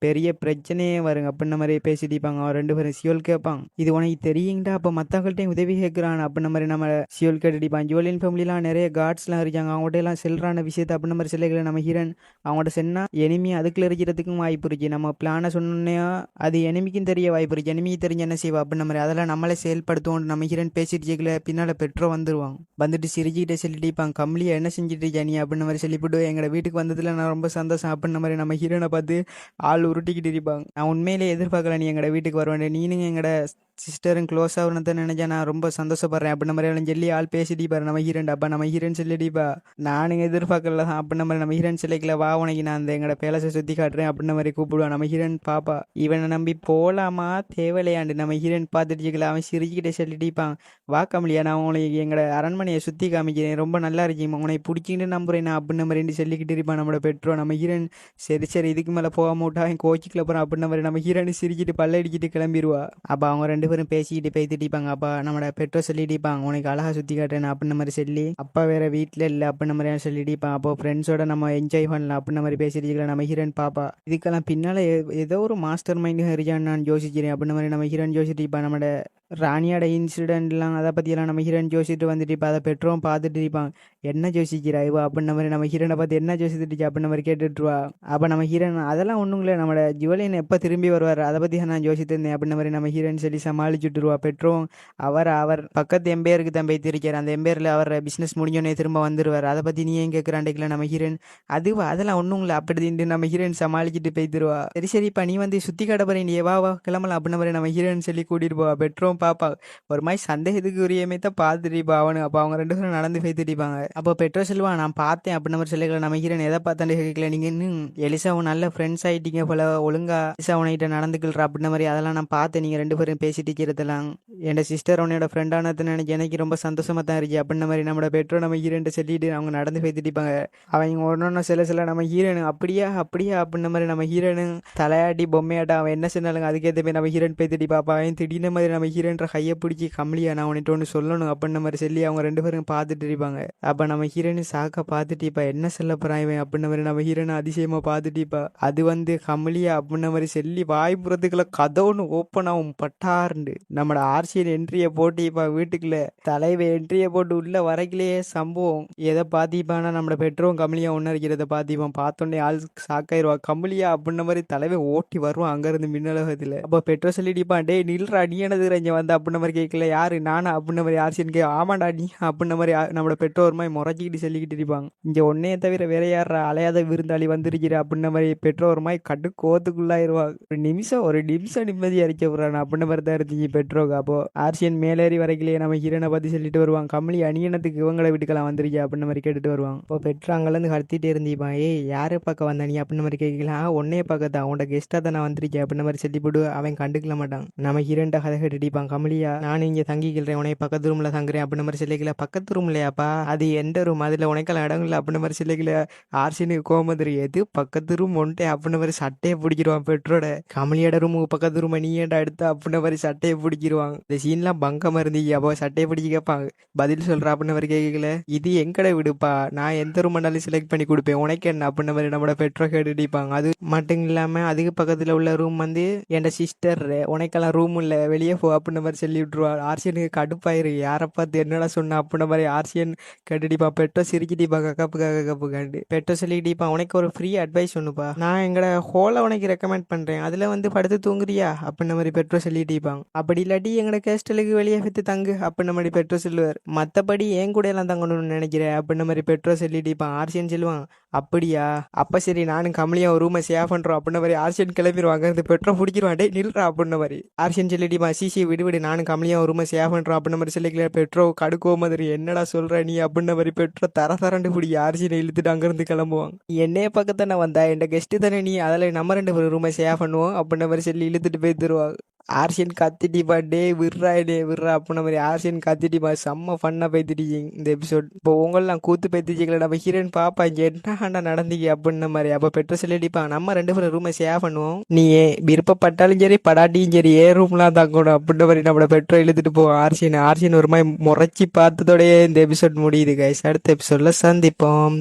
பெரிய பிரச்சனையே வருங்க அப்படின்ன மாதிரி பேசிட்டிப்பாங்க. அவன் 2 பேரும் சியோல் கேட்பான், இது உனக்கு தெரியுங்கடா, அப்போ மற்றவங்கள்ட்டையும் உதவி கேட்குறான் அப்படின்ன மாதிரி நம்ம சியோல் கேட்டுட்டிப்பான். ஜுவலியன் ஃபேமிலிலாம் நிறைய காட்ஸ்லாம் இருக்காங்க, அவங்கள்ட்ட எல்லாம் செல்றான விஷயத்தை அப்படின்ன மாதிரி சொல்லிக்கல நம்ம ஹீரோயின். அவங்கள்ட்ட சொன்னா எனிமி அதுக்குள்ள இருக்கிறதுக்கும் வாய்ப்பு இருக்கு, நம்ம பிளானை சொன்னோன்னே அது எனிமிக்கும் தெரிய வாய்ப்பு இருக்கு, எனிமிக்கு தெரிஞ்ச என்ன செய்வா அப்படின்ன மாதிரி அதெல்லாம் நம்மளே செயல்படுத்துவோம். நம்ம ஹீரோயின் பேசிட்டு இருக்கல, பின்னால் பெட்ரோ வந்துருவாங்க. வந்துட்டு சிரிச்சுக்கிட்டே சொல்லிட்டிப்பான், கம்லியா என்ன செஞ்சுட்டு இருக்கியா நீ அப்படின்ன மாதிரி சொல்லிவிட்டு, எங்களோட வீட்டுக்கு வந்ததுல நான் ரொம்ப சந்தோஷம் அப்படின்ன மாதிரி நம்ம ஹீரோனை பார்த்து ஆள் உருட்டிக்கிட்டு இருப்பாங்க. நான் உண்மையிலே எதிர்பார்க்கல நீ எங்களோட வீட்டுக்கு வருவேன், நீனுங்க எங்களோட சிஸ்டரும் க்ளோஸ் ஆகணுன்னு நினைச்சா நான் ரொம்ப சந்தோஷப்படுறேன் அப்படின்ன மாதிரி அவன் சொல்லி ஆள் பேசிட்டு பாரு நம்ம ஹீரோன். அப்போ நம்ம ஹீரோன் சொல்லிடிப்பா, நானுங்க எதிர்பார்க்கல தான் அப்படின்ன மாதிரி நம்ம ஹீரோன் சொல்லிக்கல, வா உனக்கு நான் அந்த எங்களோட பேலஸை சுற்றி காட்டுறேன் அப்படின்ன மாதிரி கூப்பிடுவான். நம்ம ஹீரோன் பாப்பா, இவனை நம்பி போகலாமா தேவையில்லையாண்டு நம்ம ஹீரோன் பார்த்துட்டு இருக்கல. அவன் சிரிச்சுக்கிட்டே சொல்லிட்டிப்பான், வா கமலியா நான் உனக்கு எங்களோட அரண்மனையை சுற்றி காமிக்கிறேன், ரொம்ப நல்லா இருக்கீங்க, உனக்கு பிடிச்சிக்கிட்டு நம்புறேன் நான் அப்படின்ன மாதிரி சொல்லிக்கிட்டு இருப்பான் நம்மளோட பெட்ரோ. நம்ம ஹீரோன் சரி சரி இதுக்கு மேலே போக மாட்டா அவன் கோச்சிக்கல போகிறான் அப்படின்ன மாதிரி நம்ம ஹீரோனு சிரிக்கிட்டு பல்லடிக்கிட்டு கிளம்பிடுவா. அப்போ அவங்க 2 பேரும் பேசிக்கிட்டு பேத்திட்டிப்பாங்க. அப்பா நம்மளோட பெட்ரோ சொல்லிட்டிப்பாங்க, உனக்கு அழகாக சுற்றி காட்டுறேன் அப்படின்ன மாதிரி சொல்லி, அப்பா வேற வீட்டில் இல்லை அப்படின்ன மாதிரி சொல்லிட்டிப்பான். அப்போ ஃப்ரெண்ட்ஸோட நம்ம என்ஜாய் பண்ணலாம் அப்படின்ன மாதிரி பேசிட்டு நம்ம ஹீரோன் பாப்பா. இதுக்கெல்லாம் பின்னால் ஏதோ ஒரு மாஸ்டர் மைண்டு ஹரிஜான்னு நான் யோசிக்கிறேன் அப்படின்ன மாதிரி நம்ம ஹீரோன் யோசிச்சிருப்பான். நம்மளோட ராணியோட இன்சிடென்ட்லாம் அதை பற்றியெல்லாம் நம்ம ஹீரோன் யோசிச்சுட்டு வந்துட்டு இப்போ அதை பெட்ரோவும் பார்த்துட்டு இருப்பான். என்ன யோசிக்கிறா இவா அப்படின்ன மாதிரி நம்ம ஹீரோனை பார்த்து என்ன யோசிச்சுட்டு அப்படின்ன மாதிரி கேட்டுட்டுருவா. அப்போ நம்ம ஹீரோன் அதெல்லாம் ஒன்றும் இல்லை, நம்மளோட ஜுவலியன் எப்போ திரும்பி வருவார் அதை பற்றி நான் யோசித்து இருந்தேன் அப்படின்ன மாதிரி நம்ம ஹீரோன் சொல்லி சமாளிச்சுட்டுருவா. பெட்ரோவும் அவர் பக்கத்து எம்பேருக்கு தான் போய் திருக்கிறார், அந்த எம்பேரில் அவர் பிஸ்னஸ் முடிஞ்சோடனே திரும்ப வந்துடுவார், அதை பற்றி நீ ஏன் கேட்குறாண்டிக்கல நம்ம ஹீரோன். அதெல்லாம் ஒன்றும் இல்லை அப்படின்ட்டு நம்ம ஹீரோயின் சமாளிச்சுட்டு போய்த்துருவா. சரி சரிப்பா நீ வந்து சுற்றி காட்ட போறீங்க, வா கிளம்பலாம் அப்படின்ன மாதிரி நம்ம ஹீரோயின் சொல்லி கூட்டிட்டு போவா. பெட்ரோவும் பாப்பா ஒரு மாதிரி சந்தேகத்துக்கு உரியமே தான் பார்த்துட்டிப்பா அவனு. அப்போ அவங்க 2 பேரும் நடந்து போய்த்துட்டிப்பாங்க. அப்போ பெட்ரோ சொல்லுவா, நான் பார்த்தேன் அப்படின்ன மாதிரி சொல்லிக்கலாம். நம்ம ஹீரோன் எதை பார்த்தாண்டே கேட்கல, நீங்கள் இன்னும் எலிசாவும் நல்ல ஃப்ரெண்ட்ஸ் ஆகிட்டீங்க போல, ஒழுங்கா எலிசா உனக்கிட்ட நடந்துக்கல்றா அப்படின்ன மாதிரி அதெல்லாம் நான் பார்த்தேன், நீங்கள் 2 பேரும் பேசிட்டு இருக்கிறதெல்லாம் என் சிஸ்டர் உன்னோட ஃப்ரெண்டானதுன்னு எனக்கு ரொம்ப சந்தோஷமாக தான் இருக்கு அப்படின்ன மாதிரி நம்மளோட பெட்ரோ நம்ம ஹீரோன்ட்டு சொல்லிட்டு அவங்க நடந்து போய்த்துட்டிப்பாங்க. அவங்க ஒன்று சில நம்ம ஹீரோனு அப்படியா அப்படின்ன மாதிரி நம்ம ஹீரோனு தலையாட்டி பொம்மையாட்டா அவன் என்ன சொன்னாலும் அதுக்கேற்ற மாதிரி நம்ம ஹீரோன் போய்த்துட்டி பாப்பா. அவன் திடீர்னு மாதிரி நம்ம ஹீரோன்ற கையை பிடிச்சி கம்லியா நான் உன்னிட்டு ஒன்று சொல்லணும் அப்படின்ன மாதிரி சொல்லி அவங்க 2 பேரும் பார்த்துட்டு இருப்பாங்க. அப்போ நம்ம ஹீரோனு சாக்கா பார்த்துட்டிப்பா, என்ன சொல்ல போறான் இவன் அப்படின்ன மாதிரி நம்ம ஹீரோனை அதிசயமாக பார்த்துட்டிப்பா. அது வந்து கமலியா அப்படின்ன மாதிரி சொல்லி வாய்ப்புறதுக்குள்ள கதை ஒன்று ஓப்பன் ஆகும் பட்டார்ண்டு. நம்மளோட ஆர்சியன் என்ட்ரியை போட்டிப்பா வீட்டுக்குள்ள, தலைவை என்ட்ரியை போட்டு உள்ள வரைக்கிலேயே சம்பவம் எதை பார்த்திப்பானா நம்மளோட பெட்ரோவும் கமலியா ஒன்று இருக்கிறத பார்த்திப்பான். பார்த்தோன்னே ஆள் சாக்காயிருவா, கமலியா அப்படின்ன மாதிரி தலைவை ஓட்டி வருவான் அங்கேருந்து மின்னலகத்தில். அப்போ பெட்ரோ சொல்லிட்டிப்பான், டே நில்றா நீ என்னது இங்கே வந்து அப்படின்ன மாதிரி கேட்கல, யாரு நானா அப்படின்ன மாதிரி ஆர்சியன் ஆமாண்டா நீ அப்படின்ன மாதிரி நம்மளோட பெட்ரோர் மாதிரி முறைச்சிக்கிட்டு சொல்லிக்கிட்டு இருப்பாங்க. இங்கே ஒன்னே தவிர வேற யாரா அலையாத விருந்தாளி வந்திருக்கிற அப்படின்ன மாதிரி பெட்ரோர் மாதிரி கட்டு கோத்துக்குள்ளாயிருவாங்க. ஒரு நிமிஷம் நிம்மதியாக இருக்க போறான் அப்படின்ன மாதிரி தான் இருந்துச்சு பெட்ரோக்கு. அப்போ ஆர்சியன் மேலேறி வரைக்கிலேயே நம்ம ஹீரோனை பற்றி சொல்லிட்டு வருவாங்க, கமலி அணியனத்துக்கு இவங்களை வீட்டுக்கெல்லாம் வந்திருக்கா அப்படின்ன மாதிரி கேட்டுட்டு வருவாங்க. இப்போ பெட்ரோ அங்கேருந்து கடத்திட்டே இருந்திப்பான், யாரை பார்க்க வந்த நீ அப்படின்ன மாதிரி கேட்கலாம், உன்னையே பார்க்க தான் உன்னோட கெஸ்ட்டாக தான் நான் வந்திருக்கேன் அப்படின்ன மாதிரி சொல்லி போட்டு அவன் கண்டுக்கல மாட்டான். நம்ம ஹீரோன்ட்ட கதை கேட்டுட்டிப்பான், கமலியா நான் இங்கே தங்கிக்கிறேன், உனக்கு பக்கத்து ரூமில் தங்குறேன் அப்படின்ன மாதிரி சொல்லிக்கல. பக்கத்து ரூம் இல்லையாப்பா, அது எந்த ரூம், அதில் உனக்கெல்லாம் இடம் இல்லை அப்படின்ன மாதிரி சொல்லிக்கல. ஆர்சினுக்கு கோபம் தெரியும், எது பக்கத்து ரூம் ஒன்ட்டே அப்படின்ன மாதிரி சட்டையை பிடிக்கிடுவான் பெட்ரோட. கமலியோட ரூமுக்கு பக்கத்து ரூமை நீ ஏன்டா எடுத்து அப்படின்ன மாதிரி சட்டையை பிடிக்கிடுவாங்க. இந்த சீன்லாம் பங்கமாக இருந்தீங்க. அப்போ சட்டையை பிடிச்சி கேட்பாங்க, பதில் சொல்கிறா அப்படின்ன மாதிரி கேட்கல, இது எங்கட விடுப்பா, நான் எந்த ரூம் வேணாலும் செலக்ட் பண்ணி கொடுப்பேன், உனக்கு என்ன அப்படின்ன மாதிரி நம்மளோட பெட்ரோ கேட்டுட்டிப்பாங்க. அது மட்டும் இல்லாமல் அதுக்கு பக்கத்தில் உள்ள ரூம் வந்து என் சிஸ்டர், உனக்கெல்லாம் ரூம் இல்லை வெளியே போ அப்படின்ன மாதிரி சொல்லி விட்டுருவா. ஆர்சியனுக்கு கடுப்பாயிரு, யாரை பார்த்து என்னடா சொன்ன அப்படின்ன மாதிரி ஆர்சியன் கேட்டுட்டிப்பா. பெட்ரோ சிரிக்கிட்டிப்பா கப்புக்காண்டு. பெட்ரோ சொல்லிக்கிட்டிப்பா, உனக்கு ஒரு ஃப்ரீ அட்வைஸ் ஒன்றுப்பா, நான் எங்களோட ஹோலை உனக்கு ரெக்கமெண்ட் பண்ணுறேன், அதில் வந்து படுத்து தூங்குறியா அப்படின்ன மாதிரி பெட்ரோ சொல்லிட்டிப்பாங்க. அப்படி இல்லாட்டி எங்களோட கேஸ்டலுக்கு வெளியே வித்து தங்கு அப்படின்ன மாதிரி பெட்ரோ சொல்லுவார். மற்றபடி என் கூட எல்லாம் தங்கணும்னு நினைக்கிறேன் அப்படின்ன மாதிரி பெட்ரோ சொல்லிட்டிப்பான். ஆர்சியன் சொல்லுவான், அப்படியா அப்போ சரி நானும் கமலியா ஒரு ரூமை சேவ் பண்ணுறோம் அப்படின்ன மாதிரி ஆர்சியன் கிளம்பிடுவாங்க. இந்த பெட்ரோ பிடிச்சிருவான், டே நில்றா அப்படின்ன மாதிரி ஆர்சியன் சொல்லிட்டிப்பான், சிசி விடு நானும் கமலியா ஒரு ரூமை சேவ் பண்ணுறோம் அப்படின்ன மாதிரி சொல்லிக்கல. பெட்ரோ கடுக்கோ மாதிரி என்னடா சொல்கிற நீ அப்படின்ன மாதிரி பெட்ரோ தரண்டு பிடி ஆர்சியனை இழுத்துட்டு அங்கேருந்து கிளம்புவாங்க. என்னைய பக்கத்தானே வந்தா என் கெஸ்ட்டு தானே நீ, அதில் நம்ம 2 பேரும் ரூமை சேவ் பண்ணுவோம் அப்படின்ன மாதிரி சொல்லி இழுத்துட்டு போய் தருவாங்க. ஆர்சியன் கத்திட்டிப்பா டே விட்றா அப்படின்ன மாதிரி ஆர்சியன் கத்திட்டிப்பா செம்ம ஃபன்னா பேத்திட்டீங்க இந்த எபிசோட். இப்போ உங்களெலாம் கூத்து பேத்திச்சிக்கல நம்ம ஹீரோயின் பாப்பா இங்கே என்ன நடந்தீங்க அப்படின்ன மாதிரி. அப்போ பெட்ரோ சொல்லிடிப்பா நம்ம 2 பேரும் ரூமை ஷேர் பண்ணுவோம், நீ விருப்பப்பட்டாலும் சரி படாட்டியும் சரி ரூம்லாம் தாக்கணும் அப்படின்ற மாதிரி நம்மளோட பெட்ரோ இழுத்துட்டு போவோம் ஆர்சியன் ஒரு மாதிரி முறைச்சி பார்த்ததோடய இந்த எபிசோட் முடியுது கைஸ். அடுத்த எபிசோட்ல சந்திப்போம்.